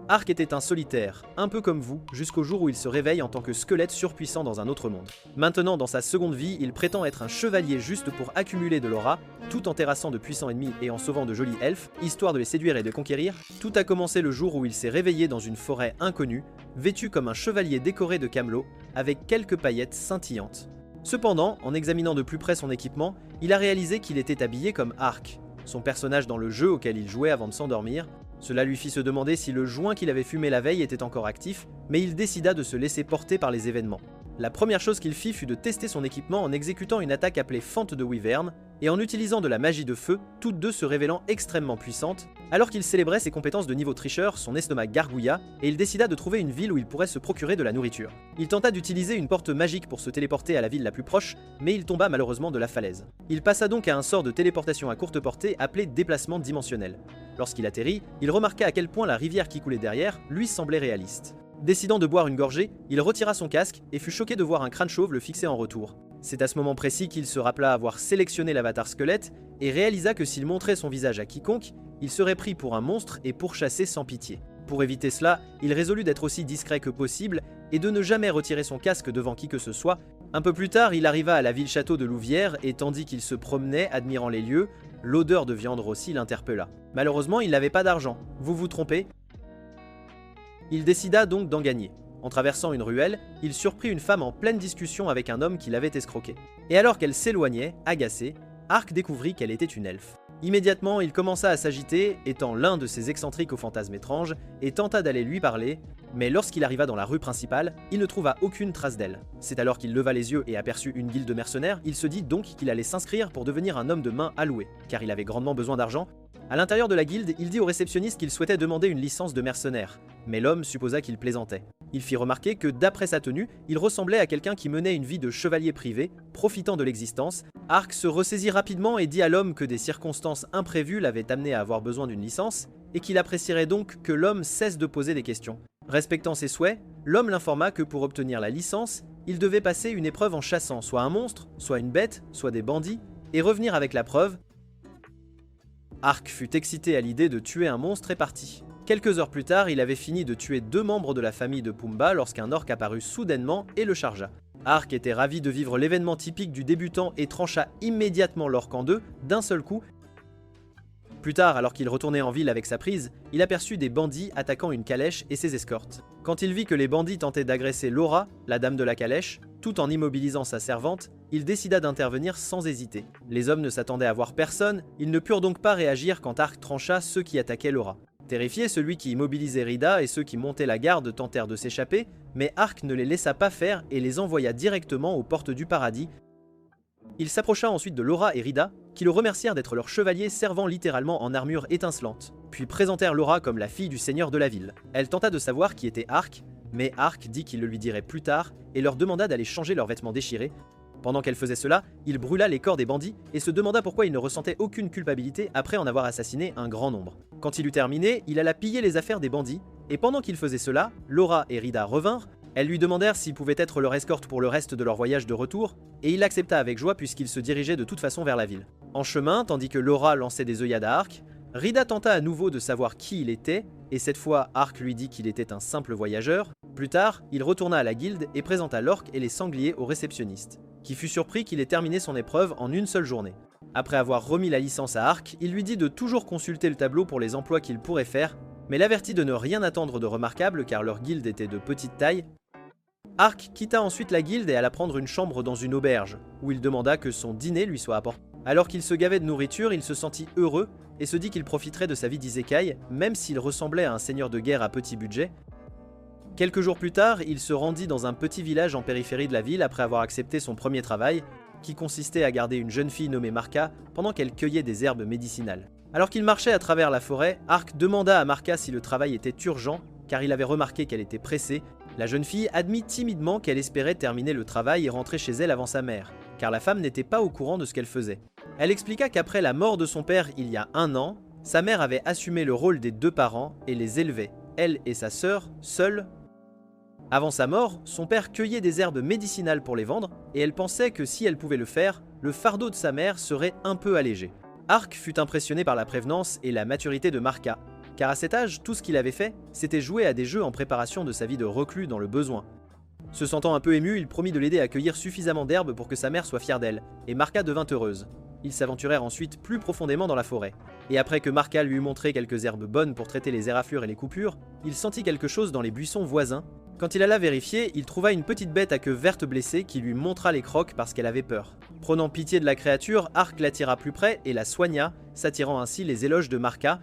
Ark était un solitaire, un peu comme vous, jusqu'au jour où il se réveille en tant que squelette surpuissant dans un autre monde. Maintenant, dans sa seconde vie, il prétend être un chevalier juste pour accumuler de l'aura, tout en terrassant de puissants ennemis et en sauvant de jolis elfes, histoire de les séduire et de conquérir. Tout a commencé le jour où il s'est réveillé dans une forêt inconnue, vêtu comme un chevalier décoré de camelot, avec quelques paillettes scintillantes. Cependant, en examinant de plus près son équipement, il a réalisé qu'il était habillé comme Ark, son personnage dans le jeu auquel il jouait avant de s'endormir. Cela lui fit se demander si le joint qu'il avait fumé la veille était encore actif, mais il décida de se laisser porter par les événements. La première chose qu'il fit fut de tester son équipement en exécutant une attaque appelée Fente de Wyvern, et en utilisant de la magie de feu, toutes deux se révélant extrêmement puissantes. Alors qu'il célébrait ses compétences de niveau tricheur, son estomac gargouilla, et il décida de trouver une ville où il pourrait se procurer de la nourriture. Il tenta d'utiliser une porte magique pour se téléporter à la ville la plus proche, mais il tomba malheureusement de la falaise. Il passa donc à un sort de téléportation à courte portée appelé déplacement dimensionnel. Lorsqu'il atterrit, il remarqua à quel point la rivière qui coulait derrière lui semblait réaliste. Décidant de boire une gorgée, il retira son casque et fut choqué de voir un crâne chauve le fixer en retour. C'est à ce moment précis qu'il se rappela avoir sélectionné l'avatar squelette et réalisa que s'il montrait son visage à quiconque, il serait pris pour un monstre et pourchassé sans pitié. Pour éviter cela, il résolut d'être aussi discret que possible et de ne jamais retirer son casque devant qui que ce soit. Un peu plus tard, il arriva à la ville-château de Louvière et tandis qu'il se promenait, admirant les lieux, l'odeur de viande rôtie l'interpella. Malheureusement, il n'avait pas d'argent. Vous vous trompez ? Il décida donc d'en gagner. En traversant une ruelle, il surprit une femme en pleine discussion avec un homme qui l'avait escroqué. Et alors qu'elle s'éloignait, agacée, Ark découvrit qu'elle était une elfe. Immédiatement, il commença à s'agiter, étant l'un de ces excentriques aux fantasmes étranges, et tenta d'aller lui parler, mais lorsqu'il arriva dans la rue principale, il ne trouva aucune trace d'elle. C'est alors qu'il leva les yeux et aperçut une guilde de mercenaires, il se dit donc qu'il allait s'inscrire pour devenir un homme de main alloué, car il avait grandement besoin d'argent. À l'intérieur de la guilde, il dit au réceptionniste qu'il souhaitait demander une licence de mercenaire, mais l'homme supposa qu'il plaisantait. Il fit remarquer que d'après sa tenue, il ressemblait à quelqu'un qui menait une vie de chevalier privé, profitant de l'existence. Ark se ressaisit rapidement et dit à l'homme que des circonstances imprévues l'avaient amené à avoir besoin d'une licence, et qu'il apprécierait donc que l'homme cesse de poser des questions. Respectant ses souhaits, l'homme l'informa que pour obtenir la licence, il devait passer une épreuve en chassant soit un monstre, soit une bête, soit des bandits, et revenir avec la preuve. Ark fut excité à l'idée de tuer un monstre et partit. Quelques heures plus tard, il avait fini de tuer 2 membres de la famille de Pumba lorsqu'un orc apparut soudainement et le chargea. Ark était ravi de vivre l'événement typique du débutant et trancha immédiatement l'orc en deux d'un seul coup. Plus tard, alors qu'il retournait en ville avec sa prise, il aperçut des bandits attaquant une calèche et ses escortes. Quand il vit que les bandits tentaient d'agresser Laura, la dame de la calèche, tout en immobilisant sa servante, il décida d'intervenir sans hésiter. Les hommes ne s'attendaient à voir personne, ils ne purent donc pas réagir quand Ark trancha ceux qui attaquaient Laura. Terrifié, celui qui immobilisait Rida et ceux qui montaient la garde tentèrent de s'échapper, mais Ark ne les laissa pas faire et les envoya directement aux portes du paradis. Il s'approcha ensuite de Laura et Rida, qui le remercièrent d'être leurs chevaliers servant littéralement en armure étincelante, puis présentèrent Laura comme la fille du seigneur de la ville. Elle tenta de savoir qui était Ark, mais Ark dit qu'il le lui dirait plus tard et leur demanda d'aller changer leurs vêtements déchirés. Pendant qu'elle faisait cela, il brûla les corps des bandits et se demanda pourquoi il ne ressentait aucune culpabilité après en avoir assassiné un grand nombre. Quand il eut terminé, il alla piller les affaires des bandits, et pendant qu'il faisait cela, Laura et Rida revinrent. Elles lui demandèrent s'il pouvait être leur escorte pour le reste de leur voyage de retour, et il accepta avec joie puisqu'il se dirigeait de toute façon vers la ville. En chemin, tandis que Laura lançait des œillades à Ark, Rida tenta à nouveau de savoir qui il était, et cette fois Ark lui dit qu'il était un simple voyageur. Plus tard, il retourna à la guilde et présenta l'orc et les sangliers au réceptionniste, qui fut surpris qu'il ait terminé son épreuve en une seule journée. Après avoir remis la licence à Ark, il lui dit de toujours consulter le tableau pour les emplois qu'il pourrait faire, mais l'avertit de ne rien attendre de remarquable car leur guilde était de petite taille. Ark quitta ensuite la guilde et alla prendre une chambre dans une auberge, où il demanda que son dîner lui soit apporté. Alors qu'il se gavait de nourriture, il se sentit heureux et se dit qu'il profiterait de sa vie d'isekai, même s'il ressemblait à un seigneur de guerre à petit budget. Quelques jours plus tard, il se rendit dans un petit village en périphérie de la ville après avoir accepté son premier travail, qui consistait à garder une jeune fille nommée Marka pendant qu'elle cueillait des herbes médicinales. Alors qu'il marchait à travers la forêt, Ark demanda à Marka si le travail était urgent, car il avait remarqué qu'elle était pressée. La jeune fille admit timidement qu'elle espérait terminer le travail et rentrer chez elle avant sa mère, car la femme n'était pas au courant de ce qu'elle faisait. Elle expliqua qu'après la mort de son père il y a 1 an, sa mère avait assumé le rôle des 2 parents et les élevait, elle et sa sœur, seules. Avant sa mort, son père cueillait des herbes médicinales pour les vendre, et elle pensait que si elle pouvait le faire, le fardeau de sa mère serait un peu allégé. Ark fut impressionné par la prévenance et la maturité de Marka. car à cet âge, tout ce qu'il avait fait, c'était jouer à des jeux en préparation de sa vie de reclus dans le besoin. Se sentant un peu ému, il promit de l'aider à cueillir suffisamment d'herbes pour que sa mère soit fière d'elle, et Marca devint heureuse. Ils s'aventurèrent ensuite plus profondément dans la forêt. Et après que Marca lui eut montré quelques herbes bonnes pour traiter les éraflures et les coupures, il sentit quelque chose dans les buissons voisins. Quand il alla vérifier, il trouva une petite bête à queue verte blessée qui lui montra les crocs parce qu'elle avait peur. Prenant pitié de la créature, Ark l'attira plus près et la soigna, s'attirant ainsi les éloges de Marca.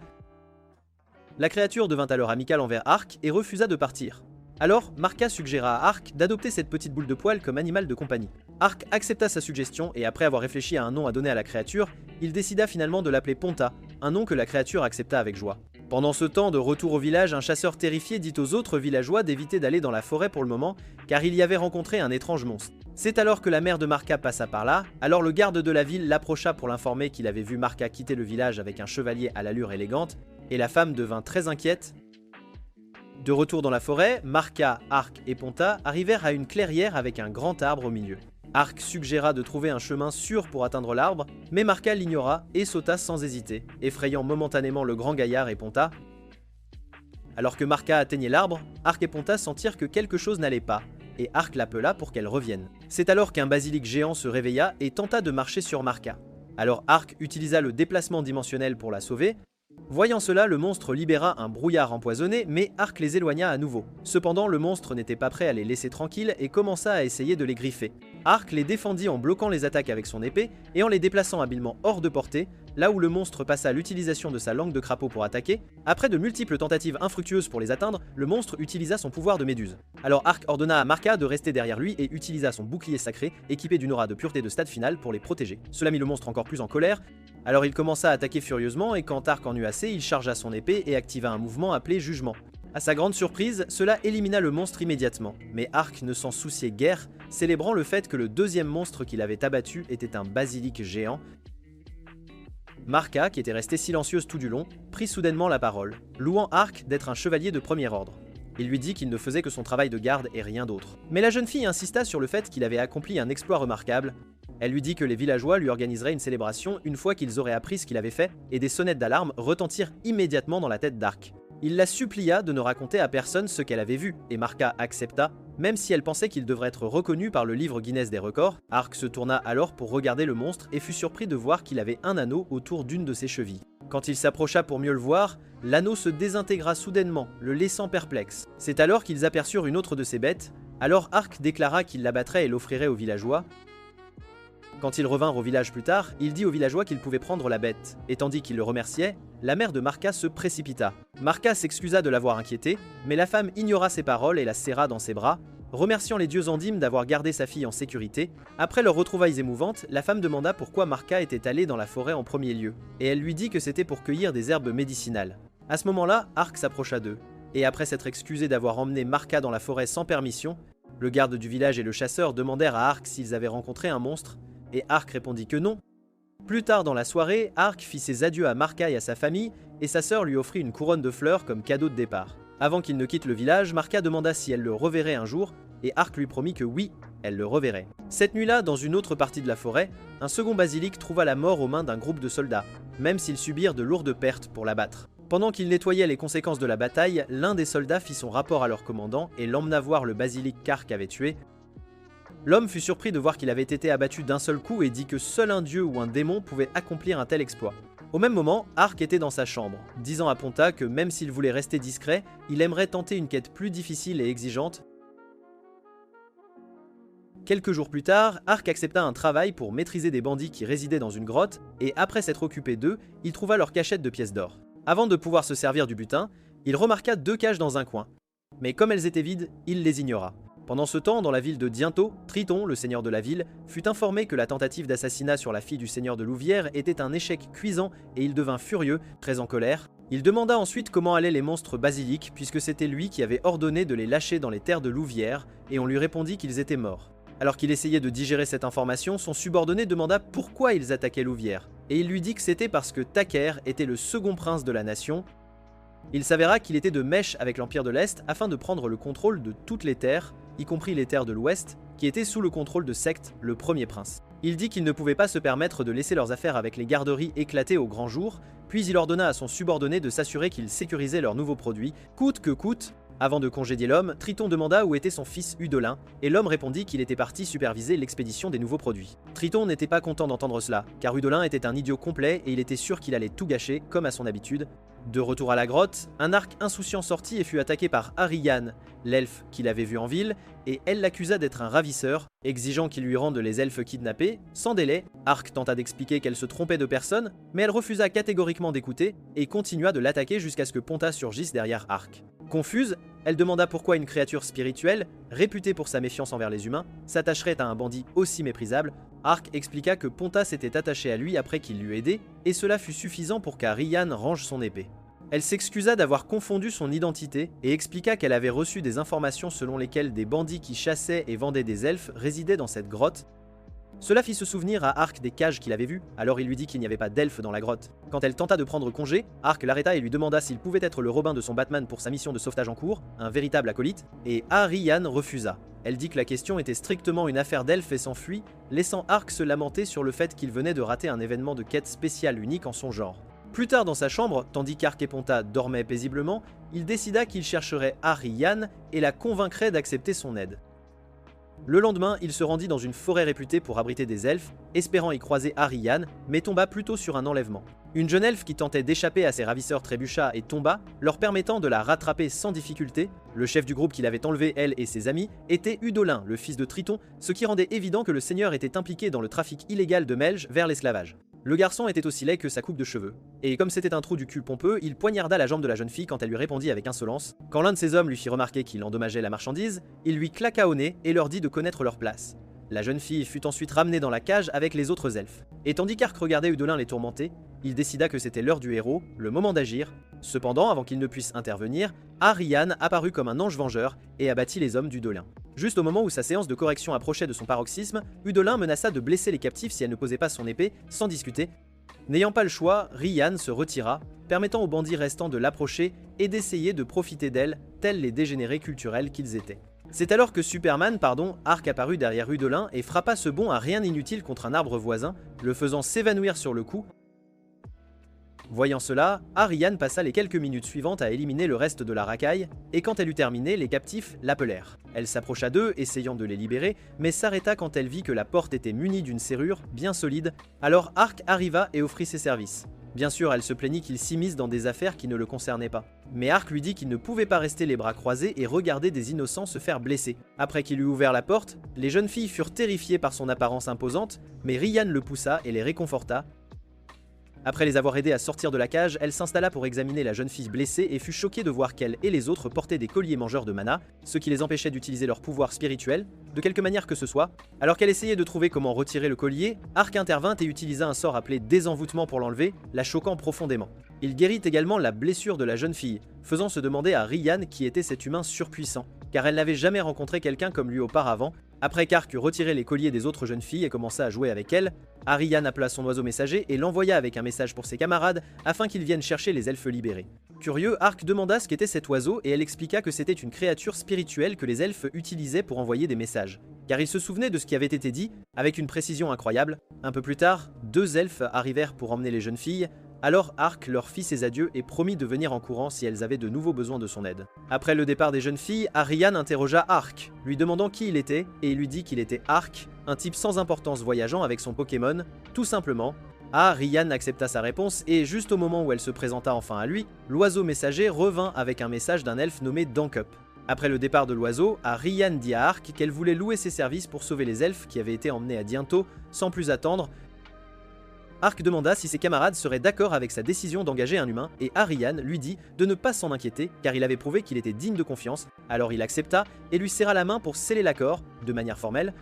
La créature devint alors amicale envers Ark et refusa de partir. Alors, Marca suggéra à Ark d'adopter cette petite boule de poil comme animal de compagnie. Ark accepta sa suggestion et après avoir réfléchi à un nom à donner à la créature, il décida finalement de l'appeler Ponta, un nom que la créature accepta avec joie. Pendant ce temps, de retour au village, un chasseur terrifié dit aux autres villageois d'éviter d'aller dans la forêt pour le moment, car il y avait rencontré un étrange monstre. C'est alors que la mère de Marca passa par là, alors le garde de la ville l'approcha pour l'informer qu'il avait vu Marca quitter le village avec un chevalier à l'allure élégante, et la femme devint très inquiète. De retour dans la forêt, Marca, Ark et Ponta arrivèrent à une clairière avec un grand arbre au milieu. Ark suggéra de trouver un chemin sûr pour atteindre l'arbre, mais Marca l'ignora et sauta sans hésiter, effrayant momentanément le grand gaillard et Ponta. Alors que Marca atteignait l'arbre, Ark et Ponta sentirent que quelque chose n'allait pas, et Ark l'appela pour qu'elle revienne. C'est alors qu'un basilic géant se réveilla et tenta de marcher sur Marca. Alors Ark utilisa le déplacement dimensionnel pour la sauver. Voyant cela, le monstre libéra un brouillard empoisonné, mais Ark les éloigna à nouveau. Cependant, le monstre n'était pas prêt à les laisser tranquilles et commença à essayer de les griffer. Ark les défendit en bloquant les attaques avec son épée et en les déplaçant habilement hors de portée, là où le monstre passa à l'utilisation de sa langue de crapaud pour attaquer. Après de multiples tentatives infructueuses pour les atteindre, le monstre utilisa son pouvoir de méduse. Alors Ark ordonna à Marca de rester derrière lui et utilisa son bouclier sacré, équipé d'une aura de pureté de stade final pour les protéger. Cela mit le monstre encore plus en colère. Alors il commença à attaquer furieusement et quand Ark en eut assez, il chargea son épée et activa un mouvement appelé Jugement. À sa grande surprise, cela élimina le monstre immédiatement, mais Ark ne s'en souciait guère, célébrant le fait que le deuxième monstre qu'il avait abattu était un basilic géant. Marca, qui était restée silencieuse tout du long, prit soudainement la parole, louant Ark d'être un chevalier de premier ordre. Il lui dit qu'il ne faisait que son travail de garde et rien d'autre. Mais la jeune fille insista sur le fait qu'il avait accompli un exploit remarquable. Elle lui dit que les villageois lui organiseraient une célébration une fois qu'ils auraient appris ce qu'il avait fait, et des sonnettes d'alarme retentirent immédiatement dans la tête d'Ark. Il la supplia de ne raconter à personne ce qu'elle avait vu, et Marca accepta, même si elle pensait qu'il devrait être reconnu par le livre Guinness des records. Ark se tourna alors pour regarder le monstre et fut surpris de voir qu'il avait un anneau autour d'une de ses chevilles. Quand il s'approcha pour mieux le voir, l'anneau se désintégra soudainement, le laissant perplexe. C'est alors qu'ils aperçurent une autre de ses bêtes, alors Ark déclara qu'il l'abattrait et l'offrirait aux villageois. Quand ils revinrent au village plus tard, il dit aux villageois qu'ils pouvaient prendre la bête, et tandis qu'il le remerciait, la mère de Marca se précipita. Marca s'excusa de l'avoir inquiété, mais la femme ignora ses paroles et la serra dans ses bras, remerciant les dieux Andim d'avoir gardé sa fille en sécurité. Après leurs retrouvailles émouvantes, la femme demanda pourquoi Marca était allée dans la forêt en premier lieu, et elle lui dit que c'était pour cueillir des herbes médicinales. À ce moment-là, Ark s'approcha d'eux, et après s'être excusé d'avoir emmené Marca dans la forêt sans permission, le garde du village et le chasseur demandèrent à Ark s'ils avaient rencontré un monstre, et Ark répondit que non. Plus tard dans la soirée, Ark fit ses adieux à Marca et à sa famille, et sa sœur lui offrit une couronne de fleurs comme cadeau de départ. Avant qu'il ne quitte le village, Marca demanda si elle le reverrait un jour, et Ark lui promit que oui, elle le reverrait. Cette nuit-là, dans une autre partie de la forêt, un second basilic trouva la mort aux mains d'un groupe de soldats, même s'ils subirent de lourdes pertes pour l'abattre. Pendant qu'ils nettoyaient les conséquences de la bataille, l'un des soldats fit son rapport à leur commandant et l'emmena voir le basilic qu'Ark avait tué. L'homme fut surpris de voir qu'il avait été abattu d'un seul coup et dit que seul un dieu ou un démon pouvait accomplir un tel exploit. Au même moment, Ark était dans sa chambre, disant à Ponta que même s'il voulait rester discret, il aimerait tenter une quête plus difficile et exigeante. Quelques jours plus tard, Ark accepta un travail pour maîtriser des bandits qui résidaient dans une grotte, et après s'être occupé d'eux, il trouva leur cachette de pièces d'or. Avant de pouvoir se servir du butin, il remarqua 2 cages dans un coin. Mais comme elles étaient vides, il les ignora. Pendant ce temps, dans la ville de Diento, Triton, le seigneur de la ville, fut informé que la tentative d'assassinat sur la fille du seigneur de Louvière était un échec cuisant et il devint furieux, très en colère. Il demanda ensuite comment allaient les monstres basiliques puisque c'était lui qui avait ordonné de les lâcher dans les terres de Louvière et on lui répondit qu'ils étaient morts. Alors qu'il essayait de digérer cette information, son subordonné demanda pourquoi ils attaquaient Louvière et il lui dit que c'était parce que Taker était le second prince de la nation. Il s'avéra qu'il était de mèche avec l'Empire de l'Est afin de prendre le contrôle de toutes les terres, y compris les terres de l'Ouest, qui étaient sous le contrôle de Sect, le premier prince. Il dit qu'il ne pouvait pas se permettre de laisser leurs affaires avec les garderies éclater au grand jour, puis il ordonna à son subordonné de s'assurer qu'il sécurisait leurs nouveaux produits, coûte que coûte. Avant de congédier l'homme, Triton demanda où était son fils Udolin, et l'homme répondit qu'il était parti superviser l'expédition des nouveaux produits. Triton n'était pas content d'entendre cela, car Udolin était un idiot complet et il était sûr qu'il allait tout gâcher, comme à son habitude. De retour à la grotte, un arc insouciant sortit et fut attaqué par Ariane, l'elfe qu'il avait vu en ville, et elle l'accusa d'être un ravisseur, exigeant qu'il lui rende les elfes kidnappés. Sans délai, Arc tenta d'expliquer qu'elle se trompait de personne, mais elle refusa catégoriquement d'écouter et continua de l'attaquer jusqu'à ce que Ponta surgisse derrière Arc. Confuse, elle demanda pourquoi une créature spirituelle, réputée pour sa méfiance envers les humains, s'attacherait à un bandit aussi méprisable. Arc expliqua que Ponta s'était attaché à lui après qu'il l'eût aidé, et cela fut suffisant pour qu'Ariane range son épée. Elle s'excusa d'avoir confondu son identité et expliqua qu'elle avait reçu des informations selon lesquelles des bandits qui chassaient et vendaient des elfes résidaient dans cette grotte. Cela fit se souvenir à Arc des cages qu'il avait vues, alors il lui dit qu'il n'y avait pas d'elfes dans la grotte. Quand elle tenta de prendre congé, Arc l'arrêta et lui demanda s'il pouvait être le Robin de son Batman pour sa mission de sauvetage en cours, un véritable acolyte, et Ariane refusa. Elle dit que la question était strictement une affaire d'elfes et s'enfuit, laissant Arc se lamenter sur le fait qu'il venait de rater un événement de quête spéciale unique en son genre. Plus tard dans sa chambre, tandis qu'Arc et Ponta dormaient paisiblement, il décida qu'il chercherait Ariane et la convaincrait d'accepter son aide. Le lendemain, il se rendit dans une forêt réputée pour abriter des elfes, espérant y croiser Ariane, mais tomba plutôt sur un enlèvement. Une jeune elfe qui tentait d'échapper à ses ravisseurs trébucha et tomba, leur permettant de la rattraper sans difficulté. Le chef du groupe qui l'avait enlevée, elle et ses amis, était Udolin, le fils de Triton, ce qui rendait évident que le seigneur était impliqué dans le trafic illégal de Melge vers l'esclavage. Le garçon était aussi laid que sa coupe de cheveux, et comme c'était un trou du cul pompeux, il poignarda la jambe de la jeune fille quand elle lui répondit avec insolence. Quand l'un de ses hommes lui fit remarquer qu'il endommageait la marchandise, il lui claqua au nez et leur dit de connaître leur place. La jeune fille fut ensuite ramenée dans la cage avec les autres elfes. Et tandis qu'Arc regardait Udolin les tourmenter, il décida que c'était l'heure du héros, le moment d'agir. Cependant, avant qu'il ne puisse intervenir, Ariane apparut comme un ange vengeur et abattit les hommes d'Udolin. Juste au moment où sa séance de correction approchait de son paroxysme, Udolin menaça de blesser les captifs si elle ne posait pas son épée, sans discuter. N'ayant pas le choix, Rian se retira, permettant aux bandits restants de l'approcher et d'essayer de profiter d'elle, tels les dégénérés culturels qu'ils étaient. C'est alors que Superman, Arc apparut derrière Udolin et frappa ce bon à rien inutile contre un arbre voisin, le faisant s'évanouir sur le coup. Voyant cela, Ariane passa les quelques minutes suivantes à éliminer le reste de la racaille, et quand elle eut terminé, les captifs l'appelèrent. Elle s'approcha d'eux, essayant de les libérer, mais s'arrêta quand elle vit que la porte était munie d'une serrure bien solide, alors Arc arriva et offrit ses services. Bien sûr, elle se plaignit qu'il s'immisce dans des affaires qui ne le concernaient pas. Mais Arc lui dit qu'il ne pouvait pas rester les bras croisés et regarder des innocents se faire blesser. Après qu'il eut ouvert la porte, les jeunes filles furent terrifiées par son apparence imposante, mais Rian le poussa et les réconforta. Après les avoir aidés à sortir de la cage, elle s'installa pour examiner la jeune fille blessée et fut choquée de voir qu'elle et les autres portaient des colliers mangeurs de mana, ce qui les empêchait d'utiliser leur pouvoir spirituel, de quelque manière que ce soit. Alors qu'elle essayait de trouver comment retirer le collier, Arc intervint et utilisa un sort appelé désenvoûtement pour l'enlever, la choquant profondément. Il guérit également la blessure de la jeune fille, faisant se demander à Rian qui était cet humain surpuissant, car elle n'avait jamais rencontré quelqu'un comme lui auparavant. Après qu'Arc eut retiré les colliers des autres jeunes filles et commença à jouer avec elles, Ariane appela son oiseau messager et l'envoya avec un message pour ses camarades afin qu'ils viennent chercher les elfes libérés. Curieux, Arc demanda ce qu'était cet oiseau et elle expliqua que c'était une créature spirituelle que les elfes utilisaient pour envoyer des messages. Car il se souvenait de ce qui avait été dit, avec une précision incroyable. Un peu plus tard, 2 elfes arrivèrent pour emmener les jeunes filles. Alors Arc leur fit ses adieux et promit de venir en courant si elles avaient de nouveaux besoins de son aide. Après le départ des jeunes filles, Ariane interrogea Arc, lui demandant qui il était, et il lui dit qu'il était Arc, un type sans importance voyageant avec son Pokémon, tout simplement. Rian accepta sa réponse et juste au moment où elle se présenta enfin à lui, l'oiseau messager revint avec un message d'un elfe nommé Dankup. Après le départ de l'oiseau, Rian dit à Arc qu'elle voulait louer ses services pour sauver les elfes qui avaient été emmenés à Dianto sans plus attendre. Arc demanda si ses camarades seraient d'accord avec sa décision d'engager un humain, et Ariane lui dit de ne pas s'en inquiéter car il avait prouvé qu'il était digne de confiance, alors il accepta et lui serra la main pour sceller l'accord, de manière formelle.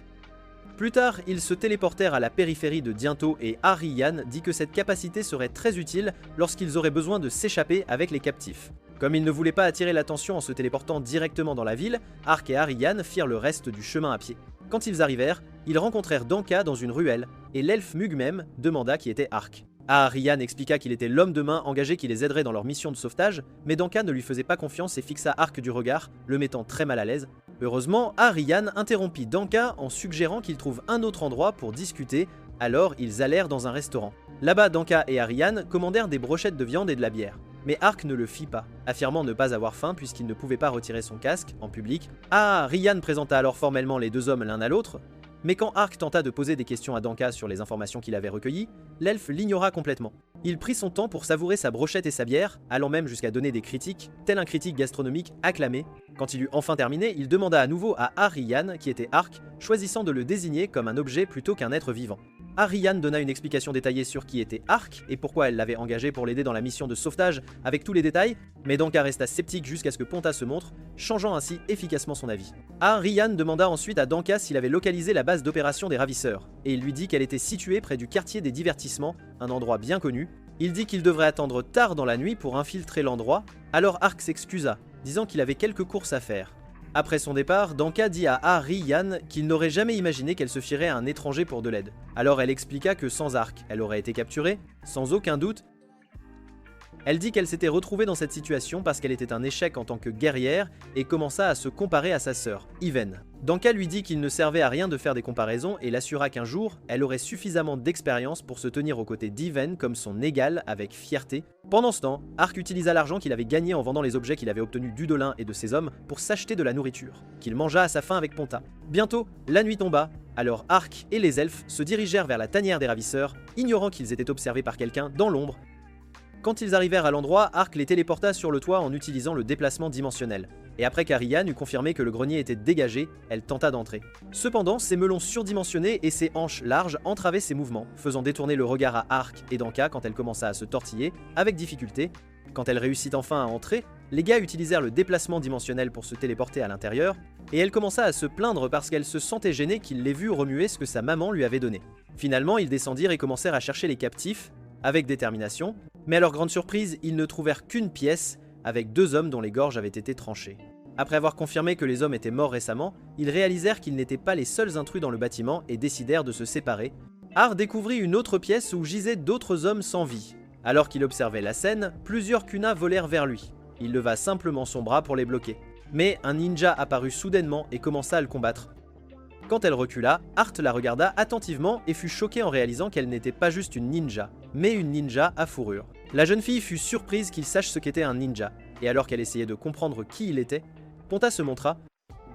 Plus tard, ils se téléportèrent à la périphérie de Dianto et Ariane dit que cette capacité serait très utile lorsqu'ils auraient besoin de s'échapper avec les captifs. Comme ils ne voulaient pas attirer l'attention en se téléportant directement dans la ville, Arc et Ariane firent le reste du chemin à pied. Quand ils arrivèrent, ils rencontrèrent Danka dans une ruelle, et l'elfe Mug même demanda qui était Arc. Rian expliqua qu'il était l'homme de main engagé qui les aiderait dans leur mission de sauvetage, mais Danka ne lui faisait pas confiance et fixa Arc du regard, le mettant très mal à l'aise. Heureusement, Ariane interrompit Danka en suggérant qu'il trouve un autre endroit pour discuter, alors ils allèrent dans un restaurant. Là-bas, Danka et Ariane commandèrent des brochettes de viande et de la bière. Mais Ark ne le fit pas, affirmant ne pas avoir faim puisqu'il ne pouvait pas retirer son casque en public. Ah, Ryan présenta alors formellement les deux hommes l'un à l'autre, mais quand Ark tenta de poser des questions à Danka sur les informations qu'il avait recueillies, l'elfe l'ignora complètement. Il prit son temps pour savourer sa brochette et sa bière, allant même jusqu'à donner des critiques, tel un critique gastronomique acclamé. Quand il eut enfin terminé, il demanda à nouveau à Ariane, qui était Ark, choisissant de le désigner comme un objet plutôt qu'un être vivant. Ariane donna une explication détaillée sur qui était Ark et pourquoi elle l'avait engagé pour l'aider dans la mission de sauvetage avec tous les détails, mais Danka resta sceptique jusqu'à ce que Ponta se montre, changeant ainsi efficacement son avis. Ariane demanda ensuite à Danka s'il avait localisé la base d'opération des ravisseurs, et il lui dit qu'elle était située près du quartier des divertissements, un endroit bien connu. Il dit qu'il devrait attendre tard dans la nuit pour infiltrer l'endroit, alors Ark s'excusa, disant qu'il avait quelques courses à faire. Après son départ, Danka dit à Ariane qu'il n'aurait jamais imaginé qu'elle se fierait à un étranger pour de l'aide. Alors elle expliqua que sans Ark, elle aurait été capturée, sans aucun doute. Elle dit qu'elle s'était retrouvée dans cette situation parce qu'elle était un échec en tant que guerrière et commença à se comparer à sa sœur, Even. Danka lui dit qu'il ne servait à rien de faire des comparaisons et l'assura qu'un jour, elle aurait suffisamment d'expérience pour se tenir aux côtés d'Even comme son égale avec fierté. Pendant ce temps, Ark utilisa l'argent qu'il avait gagné en vendant les objets qu'il avait obtenus d'Udolin et de ses hommes pour s'acheter de la nourriture, qu'il mangea à sa faim avec Ponta. Bientôt, la nuit tomba, alors Ark et les elfes se dirigèrent vers la tanière des ravisseurs, ignorant qu'ils étaient observés par quelqu'un dans l'ombre. Quand ils arrivèrent à l'endroit, Ark les téléporta sur le toit en utilisant le déplacement dimensionnel. Et après qu'Ariane eut confirmé que le grenier était dégagé, elle tenta d'entrer. Cependant, ses melons surdimensionnés et ses hanches larges entravaient ses mouvements, faisant détourner le regard à Ark et Danka quand elle commença à se tortiller, avec difficulté. Quand elle réussit enfin à entrer, les gars utilisèrent le déplacement dimensionnel pour se téléporter à l'intérieur, et elle commença à se plaindre parce qu'elle se sentait gênée qu'il l'ait vu remuer ce que sa maman lui avait donné. Finalement, ils descendirent et commencèrent à chercher les captifs, avec détermination, mais à leur grande surprise, ils ne trouvèrent qu'une pièce, avec deux hommes dont les gorges avaient été tranchées. Après avoir confirmé que les hommes étaient morts récemment, ils réalisèrent qu'ils n'étaient pas les seuls intrus dans le bâtiment et décidèrent de se séparer. Ark découvrit une autre pièce où gisaient d'autres hommes sans vie. Alors qu'il observait la scène, plusieurs kunas volèrent vers lui. Il leva simplement son bras pour les bloquer. Mais un ninja apparut soudainement et commença à le combattre. Quand elle recula, Art la regarda attentivement et fut choquée en réalisant qu'elle n'était pas juste une ninja, mais une ninja à fourrure. La jeune fille fut surprise qu'il sache ce qu'était un ninja, et alors qu'elle essayait de comprendre qui il était, Ponta se montra.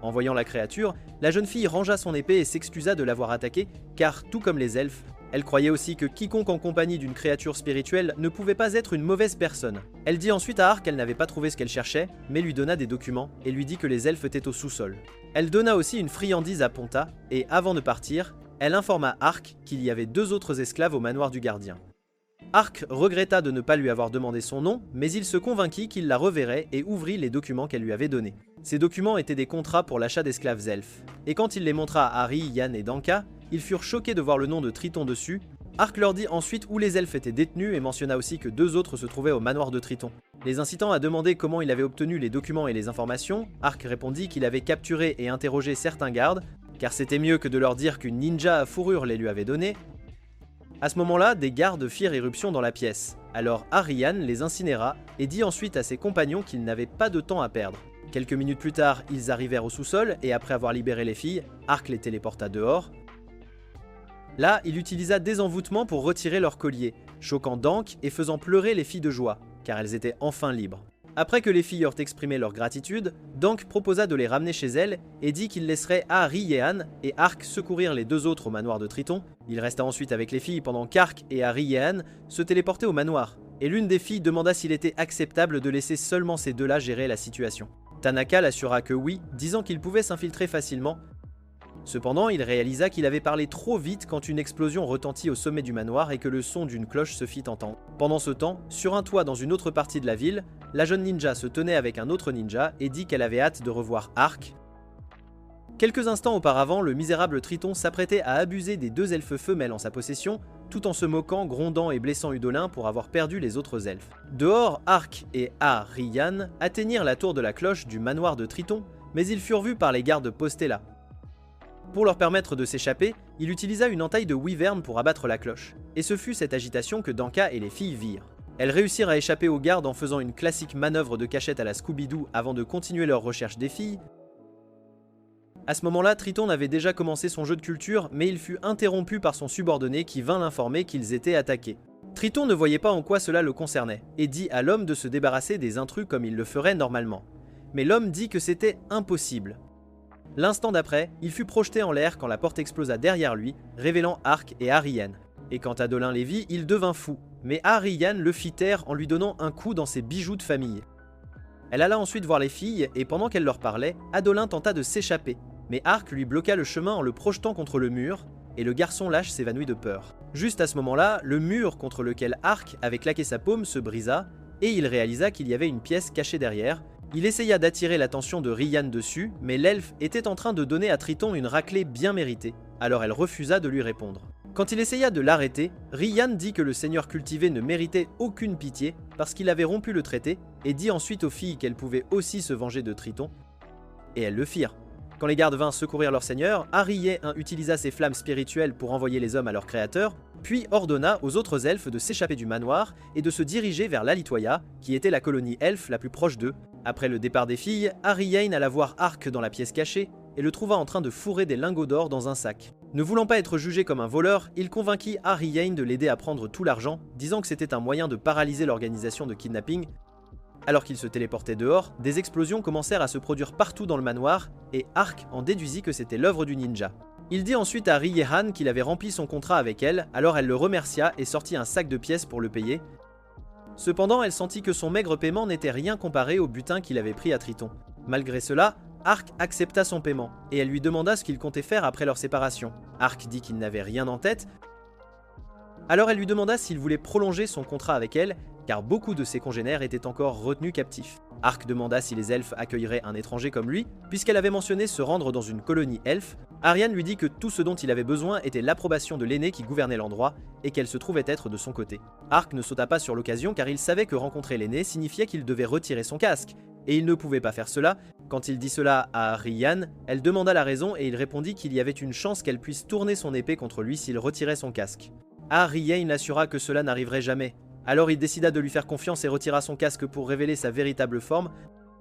En voyant la créature, la jeune fille rangea son épée et s'excusa de l'avoir attaquée, car tout comme les elfes, elle croyait aussi que quiconque en compagnie d'une créature spirituelle ne pouvait pas être une mauvaise personne. Elle dit ensuite à Ark qu'elle n'avait pas trouvé ce qu'elle cherchait, mais lui donna des documents et lui dit que les elfes étaient au sous-sol. Elle donna aussi une friandise à Ponta, et avant de partir, elle informa Ark qu'il y avait deux autres esclaves au manoir du gardien. Ark regretta de ne pas lui avoir demandé son nom, mais il se convainquit qu'il la reverrait et ouvrit les documents qu'elle lui avait donnés. Ces documents étaient des contrats pour l'achat d'esclaves elfes, et quand il les montra à Harry, Yann et Danka, ils furent choqués de voir le nom de Triton dessus. Ark leur dit ensuite où les elfes étaient détenus et mentionna aussi que deux autres se trouvaient au manoir de Triton. Les incitant à demander comment il avait obtenu les documents et les informations, Ark répondit qu'il avait capturé et interrogé certains gardes, car c'était mieux que de leur dire qu'une ninja à fourrure les lui avait donnés. À ce moment-là, des gardes firent irruption dans la pièce. Alors Ariane les incinéra et dit ensuite à ses compagnons qu'ils n'avaient pas de temps à perdre. Quelques minutes plus tard, ils arrivèrent au sous-sol et après avoir libéré les filles, Ark les téléporta dehors. Là, il utilisa désenvoûtement pour retirer leur collier, choquant Dank et faisant pleurer les filles de joie, car elles étaient enfin libres. Après que les filles eurent exprimé leur gratitude, Dank proposa de les ramener chez elle et dit qu'il laisserait Ariane et Ark secourir les deux autres au manoir de Triton. Il resta ensuite avec les filles pendant qu'Ark et Ariane se téléportaient au manoir, et l'une des filles demanda s'il était acceptable de laisser seulement ces deux-là gérer la situation. Tanaka l'assura que oui, disant qu'il pouvait s'infiltrer facilement. Cependant, il réalisa qu'il avait parlé trop vite quand une explosion retentit au sommet du manoir et que le son d'une cloche se fit entendre. Pendant ce temps, sur un toit dans une autre partie de la ville, la jeune ninja se tenait avec un autre ninja et dit qu'elle avait hâte de revoir Ark. Quelques instants auparavant, le misérable Triton s'apprêtait à abuser des deux elfes femelles en sa possession, tout en se moquant, grondant et blessant Udolin pour avoir perdu les autres elfes. Dehors, Ark et Ariane atteignirent la tour de la cloche du manoir de Triton, mais ils furent vus par les gardes postés là. Pour leur permettre de s'échapper, il utilisa une entaille de wyvern pour abattre la cloche. Et ce fut cette agitation que Danka et les filles virent. Elles réussirent à échapper aux gardes en faisant une classique manœuvre de cachette à la Scooby-Doo avant de continuer leur recherche des filles. À ce moment-là, Triton avait déjà commencé son jeu de culture, mais il fut interrompu par son subordonné qui vint l'informer qu'ils étaient attaqués. Triton ne voyait pas en quoi cela le concernait, et dit à l'homme de se débarrasser des intrus comme il le ferait normalement. Mais l'homme dit que c'était impossible. L'instant d'après, il fut projeté en l'air quand la porte explosa derrière lui, révélant Ark et Ariane. Et quant à Dolin Lévy, il devint fou, mais Ariane le fit taire en lui donnant un coup dans ses bijoux de famille. Elle alla ensuite voir les filles, et pendant qu'elle leur parlait, Adolin tenta de s'échapper, mais Ark lui bloqua le chemin en le projetant contre le mur, et le garçon lâche s'évanouit de peur. Juste à ce moment-là, le mur contre lequel Ark avait claqué sa paume se brisa, et il réalisa qu'il y avait une pièce cachée derrière. Il essaya d'attirer l'attention de Ryan dessus, mais l'elfe était en train de donner à Triton une raclée bien méritée, alors elle refusa de lui répondre. Quand il essaya de l'arrêter, Ryan dit que le seigneur cultivé ne méritait aucune pitié parce qu'il avait rompu le traité, et dit ensuite aux filles qu'elles pouvaient aussi se venger de Triton, et elles le firent. Quand les gardes vinrent secourir leur seigneur, Arié utilisa ses flammes spirituelles pour envoyer les hommes à leur créateur, puis ordonna aux autres elfes de s'échapper du manoir et de se diriger vers l'Alitoya, qui était la colonie elfe la plus proche d'eux. Après le départ des filles, Ariane alla voir Ark dans la pièce cachée et le trouva en train de fourrer des lingots d'or dans un sac. Ne voulant pas être jugé comme un voleur, il convainquit Ariane de l'aider à prendre tout l'argent, disant que c'était un moyen de paralyser l'organisation de kidnapping. Alors qu'il se téléportait dehors, des explosions commencèrent à se produire partout dans le manoir, et Ark en déduisit que c'était l'œuvre du ninja. Il dit ensuite à Riehan qu'il avait rempli son contrat avec elle, alors elle le remercia et sortit un sac de pièces pour le payer. Cependant, elle sentit que son maigre paiement n'était rien comparé au butin qu'il avait pris à Triton. Malgré cela, Ark accepta son paiement, et elle lui demanda ce qu'il comptait faire après leur séparation. Ark dit qu'il n'avait rien en tête, alors elle lui demanda s'il voulait prolonger son contrat avec elle, car beaucoup de ses congénères étaient encore retenus captifs. Ark demanda si les elfes accueilleraient un étranger comme lui, puisqu'elle avait mentionné se rendre dans une colonie elfe. Ariane lui dit que tout ce dont il avait besoin était l'approbation de l'aîné qui gouvernait l'endroit, et qu'elle se trouvait être de son côté. Ark ne sauta pas sur l'occasion car il savait que rencontrer l'aîné signifiait qu'il devait retirer son casque, et il ne pouvait pas faire cela. Quand il dit cela à Ryan, elle demanda la raison et il répondit qu'il y avait une chance qu'elle puisse tourner son épée contre lui s'il retirait son casque. Ryan l'assura que cela n'arriverait jamais. Alors il décida de lui faire confiance et retira son casque pour révéler sa véritable forme.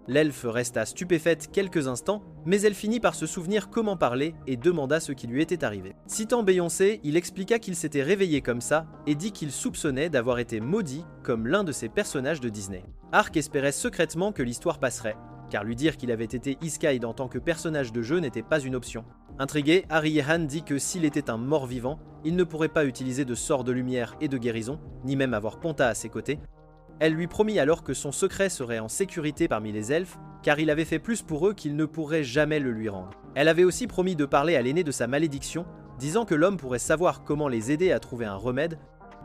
L'elfe resta stupéfaite quelques instants, mais elle finit par se souvenir comment parler et demanda ce qui lui était arrivé. Citant Beyoncé, il expliqua qu'il s'était réveillé comme ça et dit qu'il soupçonnait d'avoir été maudit comme l'un de ses personnages de Disney. Ark espérait secrètement que l'histoire passerait, car lui dire qu'il avait été Iskaid en tant que personnage de jeu n'était pas une option. Intrigué, Riehan dit que s'il était un mort-vivant, il ne pourrait pas utiliser de sorts de lumière et de guérison, ni même avoir Ponta à ses côtés. Elle lui promit alors que son secret serait en sécurité parmi les elfes, car il avait fait plus pour eux qu'il ne pourrait jamais le lui rendre. Elle avait aussi promis de parler à l'aîné de sa malédiction, disant que l'homme pourrait savoir comment les aider à trouver un remède.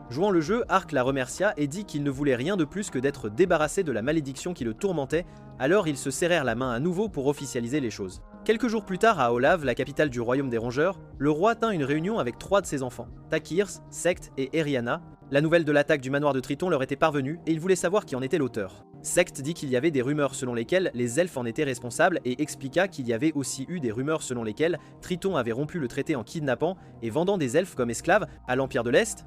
Jouant le jeu, Ark la remercia et dit qu'il ne voulait rien de plus que d'être débarrassé de la malédiction qui le tourmentait, alors ils se serrèrent la main à nouveau pour officialiser les choses. Quelques jours plus tard, à Olav, la capitale du royaume des rongeurs, le roi tint une réunion avec 3 de ses enfants, Takirs, Sect et Eriana. La nouvelle de l'attaque du manoir de Triton leur était parvenue et ils voulaient savoir qui en était l'auteur. Sect dit qu'il y avait des rumeurs selon lesquelles les elfes en étaient responsables et expliqua qu'il y avait aussi eu des rumeurs selon lesquelles Triton avait rompu le traité en kidnappant et vendant des elfes comme esclaves à l'Empire de l'Est.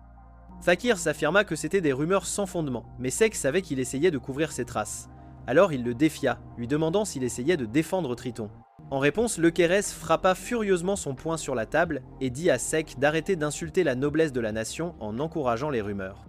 Takirs affirma que c'était des rumeurs sans fondement, mais Sect savait qu'il essayait de couvrir ses traces. Alors il le défia, lui demandant s'il essayait de défendre Triton. En réponse, le Kérès frappa furieusement son poing sur la table et dit à Sec d'arrêter d'insulter la noblesse de la nation en encourageant les rumeurs.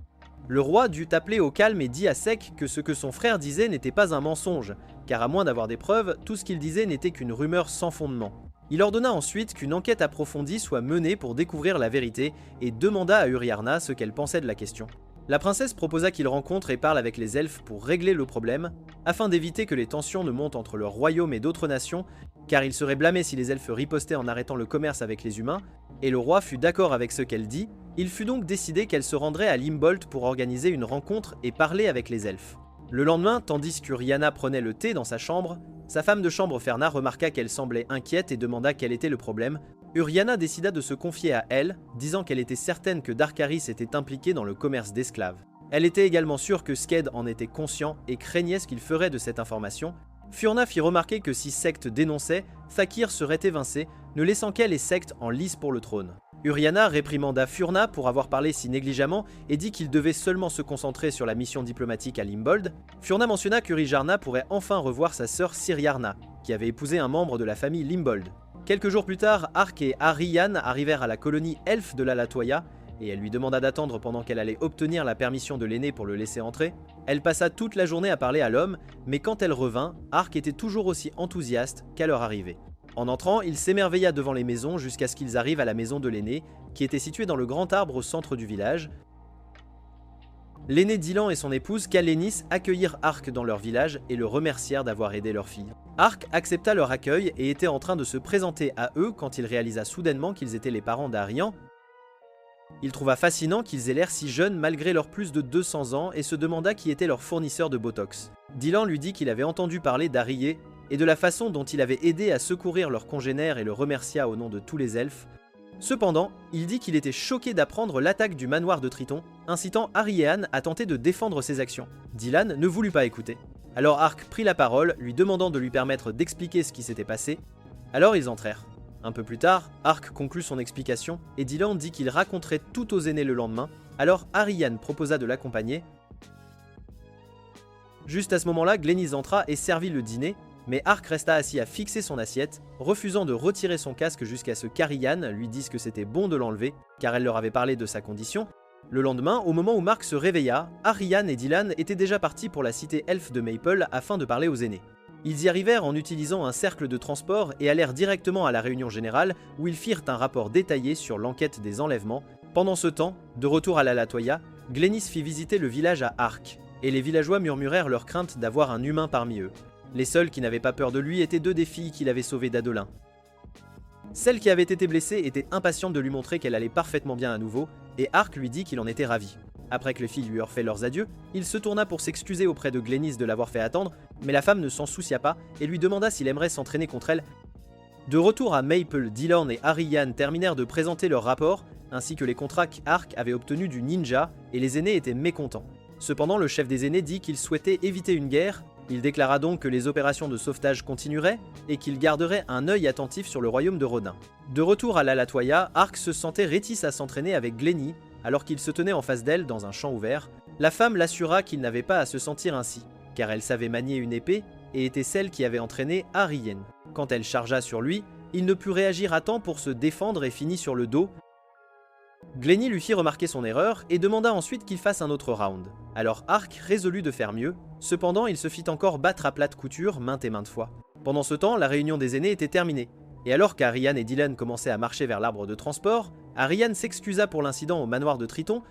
Le roi dut appeler au calme et dit à Sec que ce que son frère disait n'était pas un mensonge, car à moins d'avoir des preuves, tout ce qu'il disait n'était qu'une rumeur sans fondement. Il ordonna ensuite qu'une enquête approfondie soit menée pour découvrir la vérité et demanda à Uriarna ce qu'elle pensait de la question. La princesse proposa qu'il rencontre et parle avec les elfes pour régler le problème, afin d'éviter que les tensions ne montent entre leur royaume et d'autres nations, car il serait blâmé si les elfes ripostaient en arrêtant le commerce avec les humains, et le roi fut d'accord avec ce qu'elle dit. Il fut donc décidé qu'elle se rendrait à Limbolt pour organiser une rencontre et parler avec les elfes. Le lendemain, tandis qu'Uriana prenait le thé dans sa chambre, sa femme de chambre Ferna remarqua qu'elle semblait inquiète et demanda quel était le problème. Uriana décida de se confier à elle, disant qu'elle était certaine que Darkaris était impliqué dans le commerce d'esclaves. Elle était également sûre que Sked en était conscient et craignait ce qu'il ferait de cette information. Furna fit remarquer que si Sect dénonçait, Thakir serait évincé, ne laissant qu'elle et Sect en lice pour le trône. Uriana réprimanda Furna pour avoir parlé si négligemment et dit qu'il devait seulement se concentrer sur la mission diplomatique à Limbold. Furna mentionna qu'Urijarna pourrait enfin revoir sa sœur Siriarna, qui avait épousé un membre de la famille Limbold. Quelques jours plus tard, Ark et Ariane arrivèrent à la colonie elfe de la Latoya, et elle lui demanda d'attendre pendant qu'elle allait obtenir la permission de l'aîné pour le laisser entrer. Elle passa toute la journée à parler à l'homme, mais quand elle revint, Ark était toujours aussi enthousiaste qu'à leur arrivée. En entrant, il s'émerveilla devant les maisons jusqu'à ce qu'ils arrivent à la maison de l'aîné, qui était située dans le grand arbre au centre du village. L'aîné Dylan et son épouse Kalénis accueillirent Ark dans leur village et le remercièrent d'avoir aidé leur fille. Ark accepta leur accueil et était en train de se présenter à eux quand il réalisa soudainement qu'ils étaient les parents d'Arian. Il trouva fascinant qu'ils aient l'air si jeunes malgré leurs plus de 200 ans et se demanda qui était leur fournisseur de Botox. Dylan lui dit qu'il avait entendu parler d'Arié et de la façon dont il avait aidé à secourir leurs congénères et le remercia au nom de tous les elfes. Cependant, il dit qu'il était choqué d'apprendre l'attaque du manoir de Triton, incitant Ariane à tenter de défendre ses actions. Dylan ne voulut pas écouter. Alors Ark prit la parole, lui demandant de lui permettre d'expliquer ce qui s'était passé. Alors ils entrèrent. Un peu plus tard, Ark conclut son explication et Dylan dit qu'il raconterait tout aux aînés le lendemain, alors Ariane proposa de l'accompagner. Juste à ce moment-là, Glennis entra et servit le dîner, mais Ark resta assis à fixer son assiette, refusant de retirer son casque jusqu'à ce qu'Ariane lui dise que c'était bon de l'enlever, car elle leur avait parlé de sa condition. Le lendemain, au moment où Mark se réveilla, Ariane et Dylan étaient déjà partis pour la cité elfe de Maple afin de parler aux aînés. Ils y arrivèrent en utilisant un cercle de transport et allèrent directement à la réunion générale où ils firent un rapport détaillé sur l'enquête des enlèvements. Pendant ce temps, de retour à la Latoya, Glennis fit visiter le village à Ark, et les villageois murmurèrent leur crainte d'avoir un humain parmi eux. Les seuls qui n'avaient pas peur de lui étaient 2 des filles qu'il avait sauvées d'Adolin. Celle qui avait été blessée était impatiente de lui montrer qu'elle allait parfaitement bien à nouveau, et Ark lui dit qu'il en était ravi. Après que les filles lui eurent fait leurs adieux, il se tourna pour s'excuser auprès de Glennis de l'avoir fait attendre, mais la femme ne s'en soucia pas et lui demanda s'il aimerait s'entraîner contre elle. De retour à Maple, Dylan et Ariane terminèrent de présenter leur rapport, ainsi que les contrats qu'Ark avait obtenus du ninja, et les aînés étaient mécontents. Cependant, le chef des aînés dit qu'il souhaitait éviter une guerre. Il déclara donc que les opérations de sauvetage continueraient et qu'il garderait un œil attentif sur le royaume de Rodin. De retour à la Latoya, Ark se sentait réticent à s'entraîner avec Glenny alors qu'il se tenait en face d'elle dans un champ ouvert. La femme l'assura qu'il n'avait pas à se sentir ainsi, car elle savait manier une épée et était celle qui avait entraîné Ariane. Quand elle chargea sur lui, il ne put réagir à temps pour se défendre et finit sur le dos. Glenny lui fit remarquer son erreur et demanda ensuite qu'il fasse un autre round. Alors Ark résolut de faire mieux, cependant il se fit encore battre à plate couture maintes et maintes fois. Pendant ce temps, la réunion des aînés était terminée, et alors qu'Ariane et Dylan commençaient à marcher vers l'arbre de transport, Ariane s'excusa pour l'incident au manoir de Triton.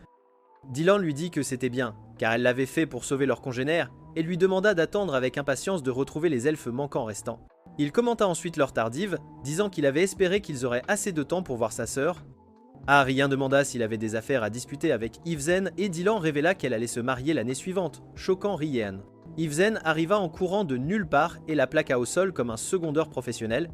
Dylan lui dit que c'était bien, car elle l'avait fait pour sauver leurs congénères, et lui demanda d'attendre avec impatience de retrouver les elfes manquants restants. Il commenta ensuite leur tardive, disant qu'il avait espéré qu'ils auraient assez de temps pour voir sa sœur. Ariane demanda s'il avait des affaires à discuter avec Ivzen et Dylan révéla qu'elle allait se marier l'année suivante, choquant Riehan. Ivzen arriva en courant de nulle part et la plaqua au sol comme un secondeur professionnel.